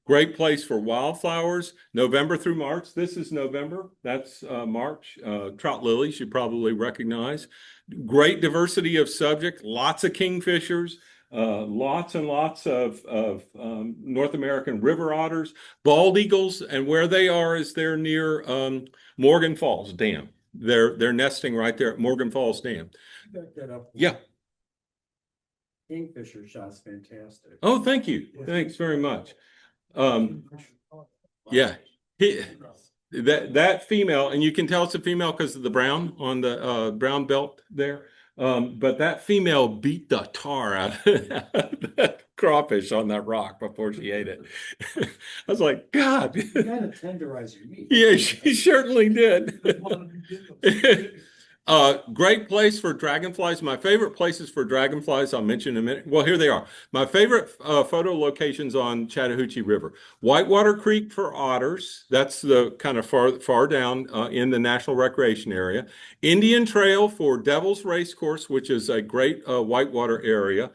[SPEAKER 6] Great place for wildflowers, November through March. This is November. That's March. Trout lilies you probably recognize. Great diversity of subject, lots of kingfishers, lots and lots of North American river otters, bald eagles, and where they are is they're near Morgan Falls Dam. They're nesting right there at Morgan Falls Dam.
[SPEAKER 4] Back that up.
[SPEAKER 6] Yeah.
[SPEAKER 4] Kingfisher shot's fantastic.
[SPEAKER 6] Oh, thank you. Thanks very much. Yeah, that female, and you can tell it's a female because of the brown on the brown belt there. But that female beat the tar out of that crawfish on that rock before she ate it. I was like, God.
[SPEAKER 4] You gotta tenderize your meat.
[SPEAKER 6] Yeah, she certainly did. Great place for dragonflies. My favorite places for dragonflies, I'll mention in a minute. Well, here they are. My favorite photo locations on Chattahoochee River. Whitewater Creek for otters. That's the kind of far down in the National Recreation Area. Indian Trail for Devil's Racecourse, which is a great whitewater area.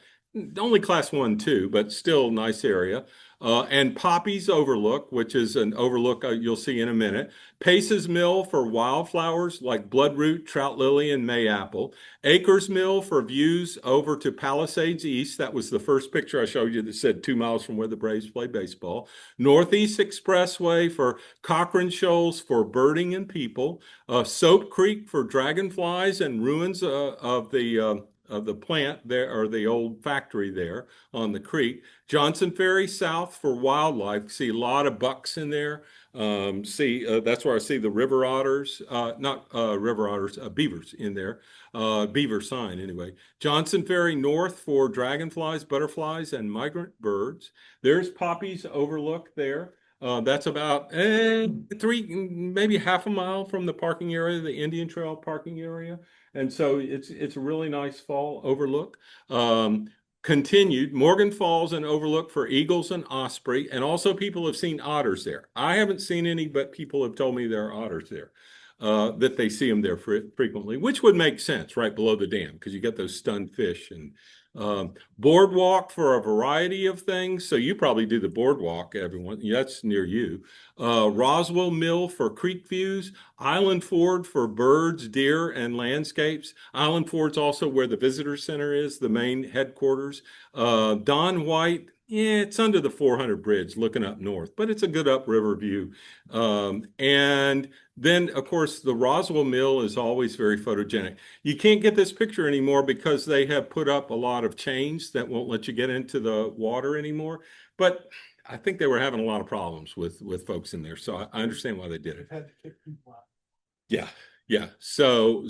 [SPEAKER 6] Only class 1, 2, but still nice area. And Poppy's Overlook, which is an overlook you'll see in a minute. Pace's Mill for wildflowers like bloodroot, trout lily, and mayapple. Acres Mill for views over to Palisades East. That was the first picture I showed you that said 2 miles from where the Braves play baseball. Northeast Expressway for Cochrane Shoals for birding and people. Soap Creek for dragonflies and ruins of the plant there, or the old factory there on the creek. Johnson Ferry South for wildlife. See a lot of bucks in there. That's where I see the river otters, not river otters, beavers in there. Beaver sign anyway. Johnson Ferry North for dragonflies, butterflies, and migrant birds. There's Poppy's Overlook there. That's about 3, maybe half a mile from the parking area, the Indian Trail parking area. And so it's a really nice fall overlook. Continued Morgan Falls and overlook for eagles and osprey, and also people have seen otters there. I haven't seen any, but people have told me there are otters there, that they see them there frequently, which would make sense right below the dam because you get those stunned fish and Boardwalk for a variety of things. So you probably do the boardwalk, everyone. That's near you. Roswell Mill for creek views. Island Ford for birds, deer, and landscapes. Island Ford's also where the visitor center is, the main headquarters. Don White, yeah, it's under the 400 bridge looking up north, but it's a good upriver view. And then, of course, the Roswell Mill is always very photogenic. You can't get this picture anymore because they have put up a lot of chains that won't let you get into the water anymore. But I think they were having a lot of problems with folks in there, so I understand why they did it.
[SPEAKER 1] Had to kick people out.
[SPEAKER 6] Yeah, yeah. So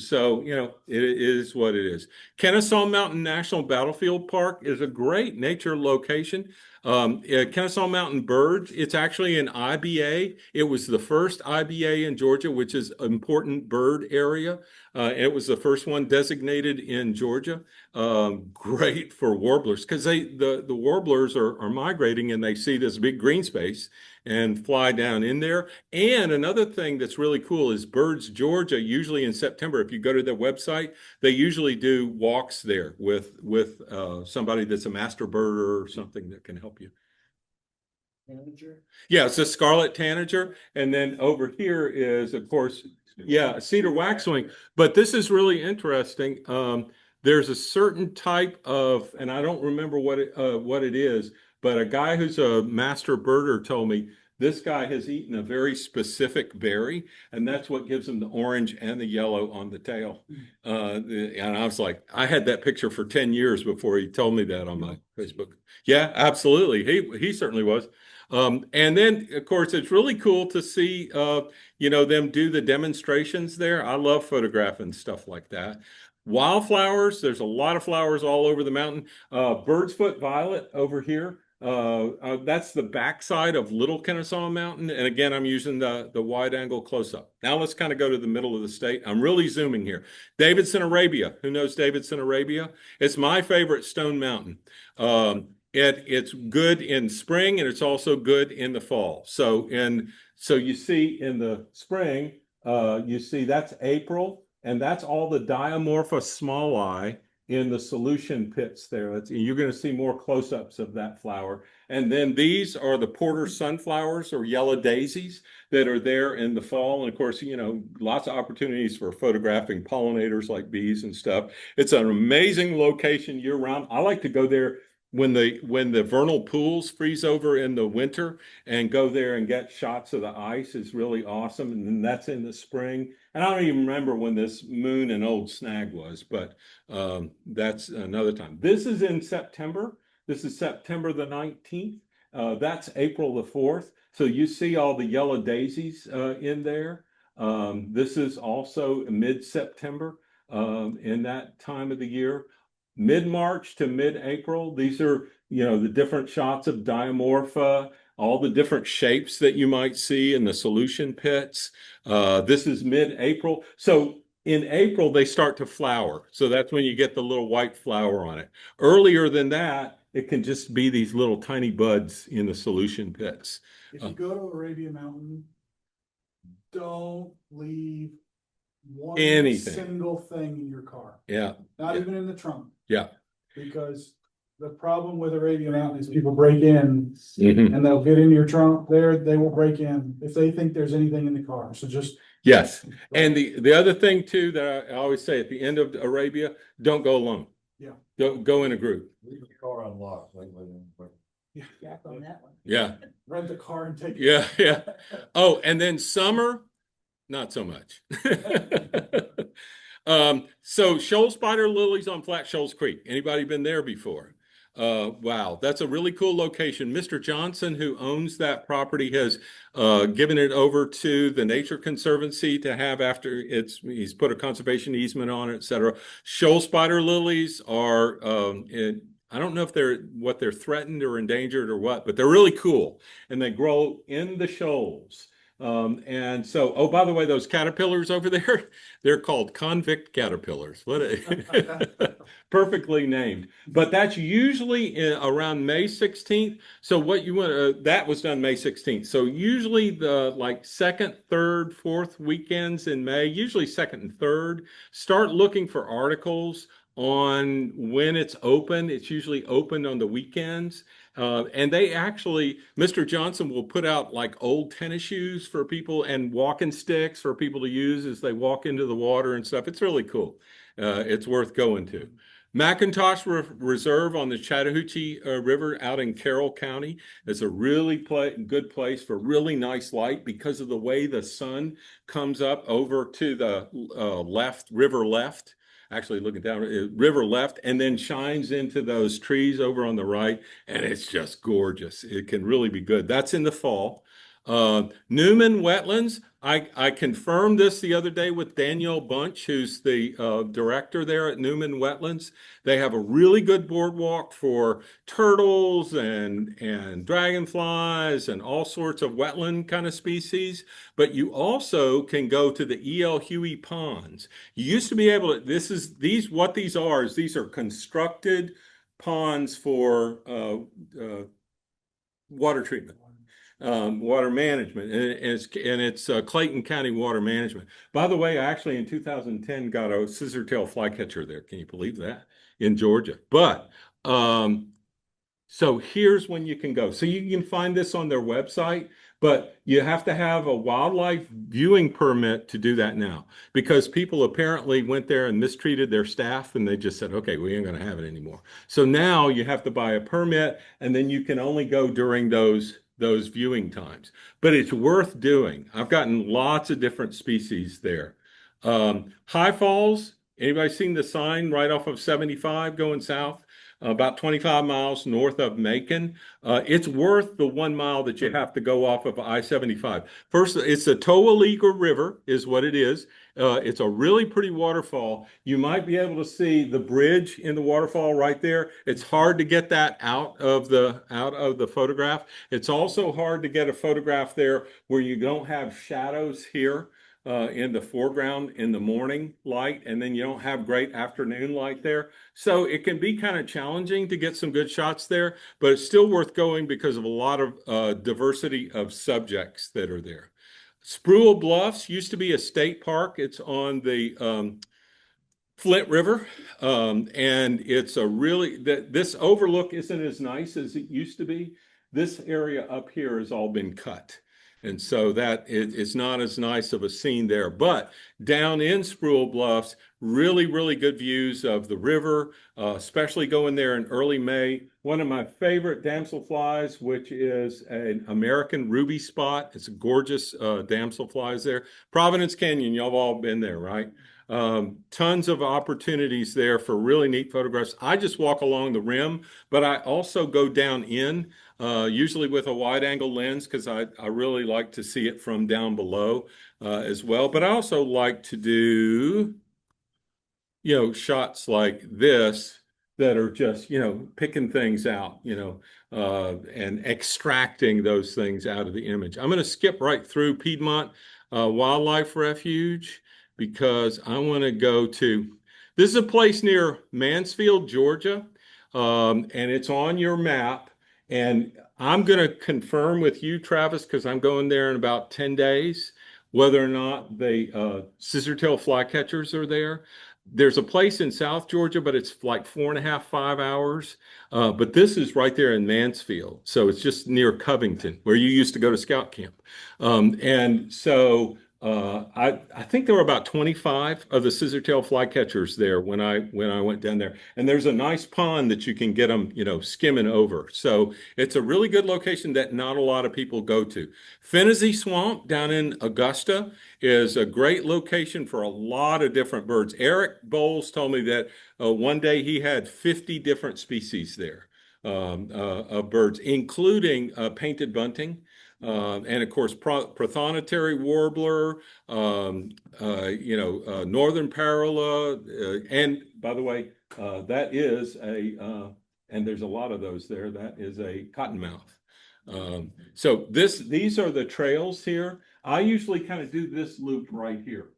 [SPEAKER 6] you know, it is what it is. Kennesaw Mountain National Battlefield Park is a great nature location. Kennesaw Mountain Birds, it's actually an IBA. It was the first IBA in Georgia, which is an important bird area. It was the first one designated in Georgia. Great for warblers because the warblers are migrating and they see this big green space and fly down in there. And another thing that's really cool is Birds Georgia, usually in September, if you go to their website, they usually do walks there with somebody that's a master birder or something that can help you.
[SPEAKER 4] Manager?
[SPEAKER 6] Yeah, it's a scarlet tanager. And then over here is, of course, yeah, cedar waxwing. But this is really interesting. There's a certain type of, and I don't remember what it is, but a guy who's a master birder told me this guy has eaten a very specific berry, and that's what gives him the orange and the yellow on the tail. And I was like, I had that picture for 10 years before he told me that on my Facebook. Yeah, absolutely. He certainly was. And then, of course, it's really cool to see, you know, them do the demonstrations there. I love photographing stuff like that. Wildflowers, there's a lot of flowers all over the mountain. Bird's foot violet over here. That's the backside of Little Kennesaw Mountain. And again, I'm using the wide angle close up. Now let's kind of go to the middle of the state. I'm really zooming here. Davidson, Arabia. Who knows Davidson, Arabia? It's my favorite stone mountain. It's good in spring and it's also good in the fall. So you see in the spring, you see that's April, and that's all the Diamorpha smalli in the solution pits there. You're going to see more close-ups of that flower. And then these are the Porter sunflowers or yellow daisies that are there in the fall. And of course, you know, lots of opportunities for photographing pollinators like bees and stuff. It's an amazing location year-round. I like to go there when the vernal pools freeze over in the winter and go there and get shots of the ice is really awesome. And then that's in the spring. And I don't even remember when this moon and old snag was, but that's another time. This is in September. This is September the 19th. That's April the 4th. So you see all the yellow daisies in there. This is also mid-September in that time of the year. Mid-March to mid-April, these are, you know, the different shots of Diamorpha, all the different shapes that you might see in the solution pits. This is mid-April. So in April, they start to flower. So that's when you get the little white flower on it. Earlier than that, it can just be these little tiny buds in the solution pits.
[SPEAKER 1] If you go to Arabia Mountain, don't leave one
[SPEAKER 6] Anything.
[SPEAKER 1] single thing in your car.
[SPEAKER 6] Yeah.
[SPEAKER 1] Not even in the trunk.
[SPEAKER 6] Yeah.
[SPEAKER 1] Because the problem with Arabia Mountain is people break in
[SPEAKER 6] Mhm.
[SPEAKER 1] and they'll get in your trunk there, they will break in if they think there's anything in the car. So just.
[SPEAKER 6] Yes. And the other thing too that I always say at the end of Arabia, don't go alone.
[SPEAKER 1] Yeah.
[SPEAKER 6] Go in a group.
[SPEAKER 9] Leave the car unlocked.
[SPEAKER 1] Yeah.
[SPEAKER 7] Back on that one.
[SPEAKER 6] Yeah.
[SPEAKER 1] Rent the car and take it.
[SPEAKER 6] Yeah. Yeah. Oh, and then summer, not so much. So shoal spider lilies on Flat Shoals Creek. Anybody been there before? Wow, that's a really cool location. Mr. Johnson, who owns that property, has given it over to the Nature Conservancy to have after he's put a conservation easement on it, et cetera. Shoal spider lilies are, I don't know if they're threatened or endangered or what, but they're really cool and they grow in the shoals. And so, oh, by the way, those caterpillars over there, they're called convict caterpillars. Perfectly named. But that's usually around May 16th. So what you want, that was done May 16th. So usually the like second, third, fourth weekends in May, usually second and third, start looking for articles on when it's open. It's usually open on the weekends. And they actually, Mr. Johnson will put out like old tennis shoes for people and walking sticks for people to use as they walk into the water and stuff. It's really cool. It's worth going to. McIntosh Reserve on the Chattahoochee River out in Carroll County is a really good place for really nice light because of the way the sun comes up over to the river left, actually looking down, river left, and then shines into those trees over on the right, and it's just gorgeous. It can really be good. That's in the fall. Newman Wetlands, I confirmed this the other day with Danielle Bunch, who's the director there at Newman Wetlands. They have a really good boardwalk for turtles and dragonflies and all sorts of wetland kind of species. But you also can go to the E.L. Huey ponds. You used to be able to, what these are is these are constructed ponds for water treatment. Water management, and it's Clayton County Water Management. By the way, I actually in 2010 got a scissortail flycatcher there. Can you believe that? In Georgia. But so here's when you can go. So you can find this on their website, but you have to have a wildlife viewing permit to do that now because people apparently went there and mistreated their staff and they just said, okay, we ain't going to have it anymore. So now you have to buy a permit and then you can only go during those viewing times, but it's worth doing. I've gotten lots of different species there. High Falls, anybody seen the sign right off of 75 going south? About 25 miles north of Macon. It's worth the 1 mile that you have to go off of I-75. First, it's the Towaliga River is what it is. It's a really pretty waterfall. You might be able to see the bridge in the waterfall right there. It's hard to get that out of the photograph. It's also hard to get a photograph there where you don't have shadows here in the foreground in the morning light, and then you don't have great afternoon light there. So it can be kind of challenging to get some good shots there, but it's still worth going because of a lot of diversity of subjects that are there. Spruill Bluffs used to be a state park. It's on the Flint River, and it's a really, this overlook isn't as nice as it used to be. This area up here has all been cut. And so it's not as nice of a scene there. But down in Spruill Bluffs, really, really good views of the river, especially going there in early May. One of my favorite damselflies, which is an American ruby spot. It's a gorgeous damselflies there. Providence Canyon, y'all have all been there, right? Tons of opportunities there for really neat photographs. I just walk along the rim, but I also go down in, usually with a wide angle lens because I really like to see it from down below as well. But I also like to do, shots like this that are just, picking things out, and extracting those things out of the image. I'm going to skip right through Piedmont Wildlife Refuge because I want to go to, this is a place near Mansfield, Georgia, and it's on your map. And I'm going to confirm with you, Travis, because I'm going there in about 10 days, whether or not the scissortail flycatchers are there. There's a place in South Georgia, but it's like 4.5, 5 hours. But this is right there in Mansfield. So it's just near Covington, where you used to go to scout camp. And so I think there were about 25 of the scissortail flycatchers there when I went down there. And there's a nice pond that you can get them, skimming over. So it's a really good location that not a lot of people go to. Fennessy Swamp down in Augusta is a great location for a lot of different birds. Eric Bowles told me that one day he had 50 different species there of birds, including painted bunting. And of course, prothonotary warbler, northern parula, and by the way, that is and there's a lot of those there. That is a cottonmouth. So these are the trails here. I usually kind of do this loop right here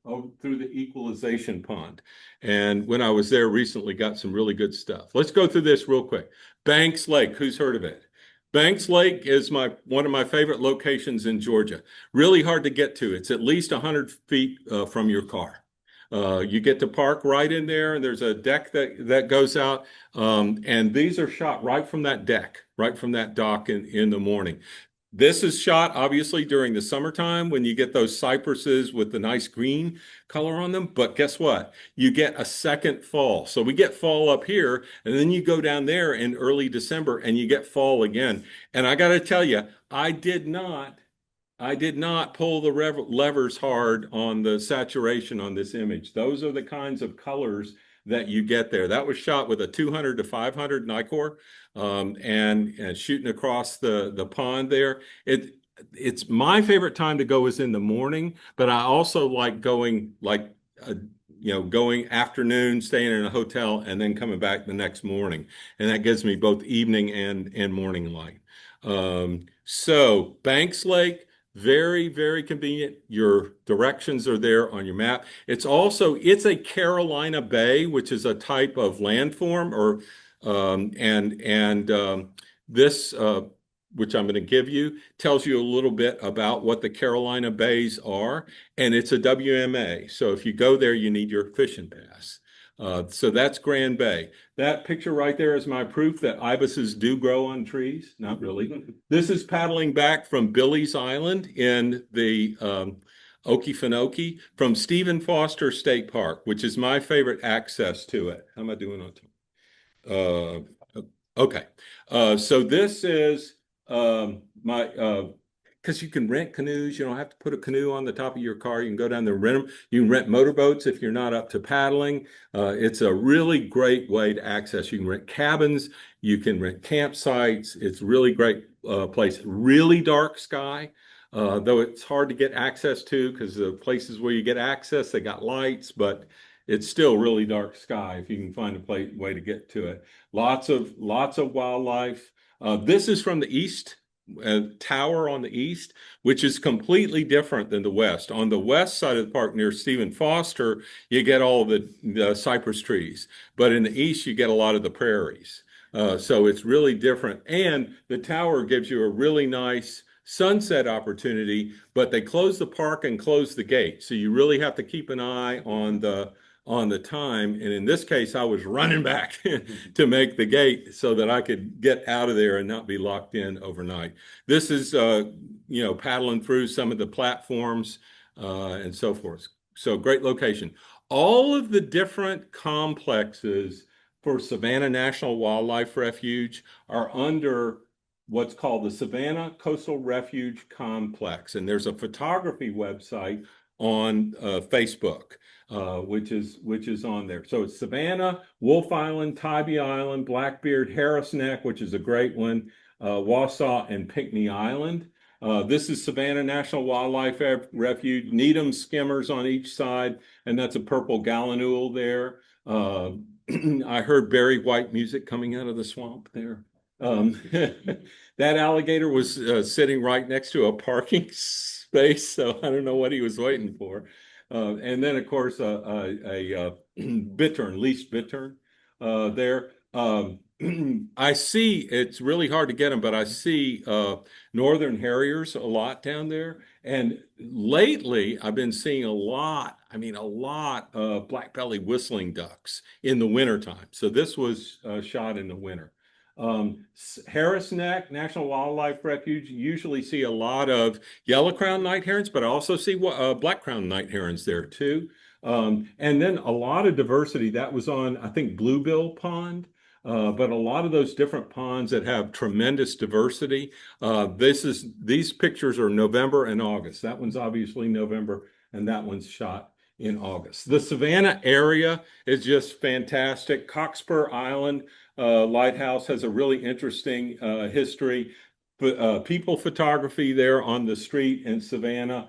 [SPEAKER 6] through the equalization pond. And when I was there recently, got some really good stuff. Let's go through this real quick. Banks Lake, who's heard of it? Banks Lake is one of my favorite locations in Georgia. Really hard to get to. It's at least 100 feet from your car. You get to park right in there, and there's a deck that goes out. And these are shot right from that deck, right from that dock in the morning. This is shot obviously during the summertime when you get those cypresses with the nice green color on them. But guess what? You get a second fall. So we get fall up here, and then you go down there in early December and you get fall again. And I got to tell you, I did not pull the levers hard on the saturation on this image. Those are the kinds of colors that you get there. That was shot with a 200 to 500 Nikkor, and shooting across the pond there. It's my favorite time to go is in the morning, but I also like going going afternoon, staying in a hotel, and then coming back the next morning, and that gives me both evening and morning light. So Banks Lake. Very, very convenient. Your directions are there on your map. It's a Carolina Bay, which is a type of landform, or this which I'm going to give you tells you a little bit about what the Carolina Bays are, and it's a WMA. So if you go there, you need your fishing pass. So that's Grand Bay. That picture right there is my proof that ibises do grow on trees. Not really. This is paddling back from Billy's Island in the Okefenokee from Stephen Foster State Park, which is my favorite access to it. How am I doing on time? Okay. So this is my because you can rent canoes. You don't have to put a canoe on the top of your car. You can go down there and rent them. You can rent motorboats if you're not up to paddling. It's a really great way to access. You can rent cabins. You can rent campsites. It's a really great place. Really dark sky, though it's hard to get access to because the places where you get access, they got lights, but it's still really dark sky if you can find a way to get to it. Lots of wildlife. This is from the east. Tower on the east, which is completely different than the west. On the west side of the park near Stephen Foster, you get all the cypress trees, but in the east, you get a lot of the prairies. So it's really different. And the tower gives you a really nice sunset opportunity, but they close the park and close the gate. So you really have to keep an eye on the time. And in this case, I was running back to make the gate so that I could get out of there and not be locked in overnight. This is, paddling through some of the platforms and so forth. So great location. All of the different complexes for Savannah National Wildlife Refuge are under what's called the Savannah Coastal Refuge Complex. And there's a photography website on Facebook. Which is on there. So it's Savannah, Wolf Island, Tybee Island, Blackbeard, Harris Neck, which is a great one, Wausau, and Pinckney Island. This is Savannah National Wildlife Refuge, Needham skimmers on each side, and that's a purple gallinule there. I heard Barry White music coming out of the swamp there. That alligator was sitting right next to a parking space, so I don't know what he was waiting for. And then, of course, a bittern, least bittern there. I see it's really hard to get them, but I see northern harriers a lot down there. And lately, I've been seeing a lot of black-bellied whistling ducks in the wintertime. So this was shot in the winter. Harris Neck National Wildlife Refuge, you usually see a lot of yellow-crowned night herons, but I also see black-crowned night herons there too. And then a lot of diversity. That was on, I think, Bluebill Pond, but a lot of those different ponds that have tremendous diversity. These pictures are November and August. That one's obviously November, and that one's shot in August. The Savannah area is just fantastic. Cockspur Island Lighthouse has a really interesting history. People photography there on the street in Savannah.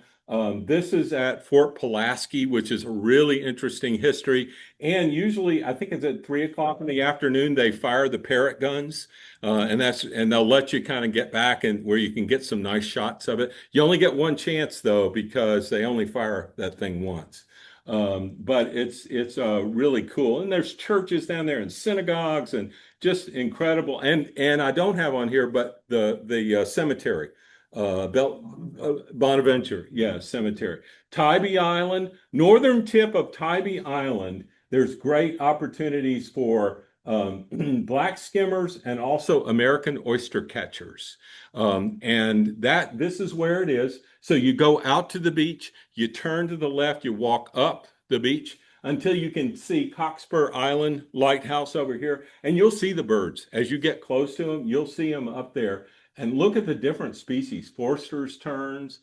[SPEAKER 6] This is at Fort Pulaski, which is a really interesting history. And usually, I think it's at 3 o'clock in the afternoon, they fire the parrot guns. And they'll let you kind of get back and where you can get some nice shots of it. You only get one chance though, because they only fire that thing once. But it's really cool. And there's churches down there and synagogues and just incredible. And I don't have on here, but the cemetery. Bonaventure, yeah, Cemetery. Tybee Island, northern tip of Tybee Island, there's great opportunities for black skimmers and also American oyster catchers. And this is where it is. So you go out to the beach, you turn to the left, you walk up the beach until you can see Cockspur Island Lighthouse over here, and you'll see the birds. As you get close to them, you'll see them up there. And look at the different species, Forster's terns,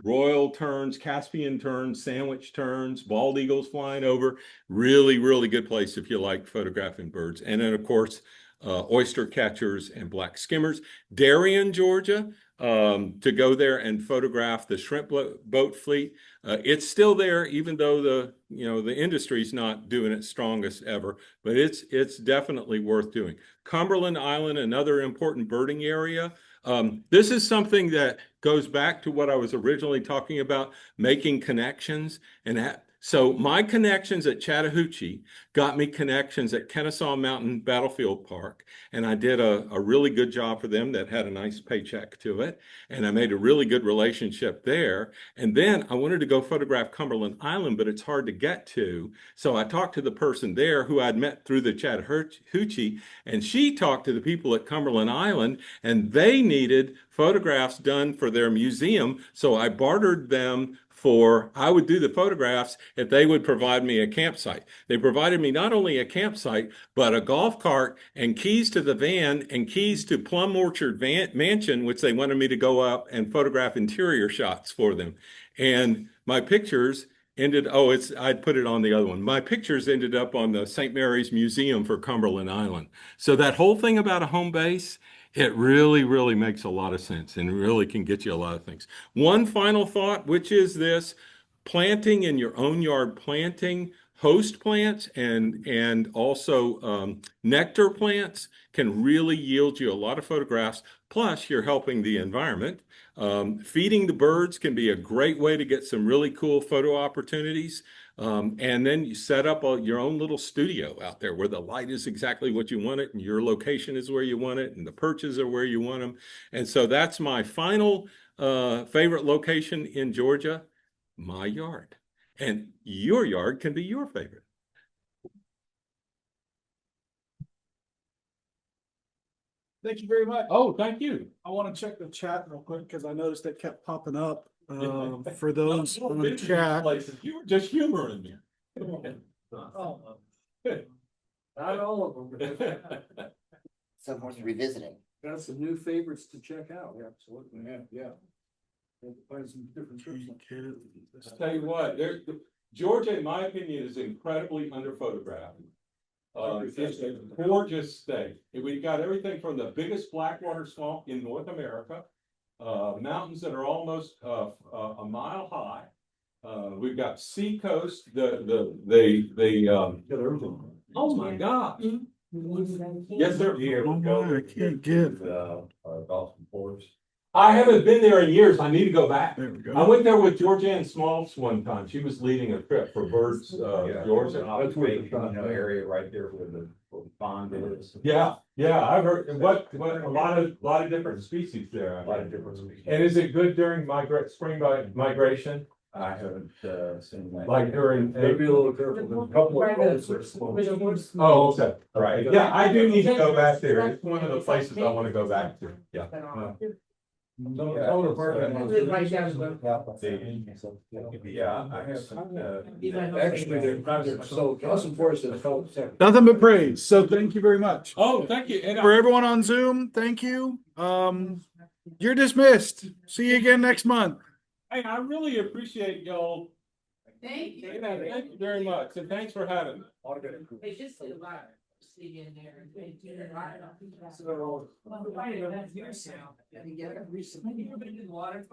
[SPEAKER 6] royal terns, Caspian terns, sandwich terns, bald eagles flying over. Really, really good place if you like photographing birds. And then, of course, oyster catchers and black skimmers. Darien, Georgia, to go there and photograph the shrimp boat fleet. It's still there, even though the industry's not doing its strongest ever, but it's definitely worth doing. Cumberland Island, another important birding area. This is something that goes back to what I was originally talking about, making connections. So my connections at Chattahoochee got me connections at Kennesaw Mountain Battlefield Park. And I did a really good job for them that had a nice paycheck to it. And I made a really good relationship there. And then I wanted to go photograph Cumberland Island, but it's hard to get to. So I talked to the person there who I'd met through the Chattahoochee, and she talked to the people at Cumberland Island, and they needed photographs done for their museum. So I bartered them I would do the photographs if they would provide me a campsite. They provided me not only a campsite, but a golf cart and keys to the van and keys to Plum Orchard Mansion, which they wanted me to go up and photograph interior shots for them. And my pictures I'd put it on the other one. My pictures ended up on the St. Mary's Museum for Cumberland Island. So that whole thing about a home base, it really, really makes a lot of sense and really can get you a lot of things. One final thought, which is this: planting in your own yard, planting host plants and also nectar plants can really yield you a lot of photographs. Plus, you're helping the environment. Feeding the birds can be a great way to get some really cool photo opportunities. And then you set up your own little studio out there where the light is exactly what you want it, and your location is where you want it, and the perches are where you want them. And so that's my final favorite location in Georgia, my yard. And your yard can be your favorite.
[SPEAKER 1] Thank you very much.
[SPEAKER 6] Oh, thank you.
[SPEAKER 1] I want to check the chat real quick because I noticed it kept popping up. For those on the chat.
[SPEAKER 6] You were just humoring me.
[SPEAKER 4] Not all of them.
[SPEAKER 5] Some worth revisiting.
[SPEAKER 4] Got some new favorites to check out. Yeah, absolutely. Yeah. Find some different trips.
[SPEAKER 6] I'll tell you what, Georgia, in my opinion, is incredibly underphotographed. It's a gorgeous state. We've got everything from the biggest blackwater swamp in North America, mountains that are almost a mile high. We've got sea coast. Oh my gosh! Yes, sir.
[SPEAKER 1] I can't get.
[SPEAKER 9] Dolphin Forks.
[SPEAKER 6] I haven't been there in years. I need to go back.
[SPEAKER 1] There we go.
[SPEAKER 6] I went there with Georgianne Smalls one time. She was leading a trip for birds, Georgia.
[SPEAKER 9] That's where the area right there where the pond is.
[SPEAKER 6] Yeah, I've heard a lot of different species there.
[SPEAKER 9] A lot of different species.
[SPEAKER 6] And is it good during spring migration?
[SPEAKER 9] I haven't seen that.
[SPEAKER 6] Like during
[SPEAKER 9] Maybe a little careful. There's a couple of boats that are slow.
[SPEAKER 6] Oh, okay.
[SPEAKER 9] Right.
[SPEAKER 6] Yeah, I do need to go back there. It's one of the places I want to go back to. Yeah.
[SPEAKER 9] Yeah, I haven't. Actually, they're so Dawson Forest is called.
[SPEAKER 1] Nothing but praise. So thank you very much.
[SPEAKER 6] Oh, thank you. And
[SPEAKER 1] For everyone on Zoom, thank you. You're dismissed. See you again next month.
[SPEAKER 6] hey, I really appreciate y'all.
[SPEAKER 7] Thank you.
[SPEAKER 6] Yeah, thank you very much. And thanks for having me.
[SPEAKER 7] It's just a lot. See in there.
[SPEAKER 4] So.
[SPEAKER 7] Well, that's your sound. You get it recently. Water.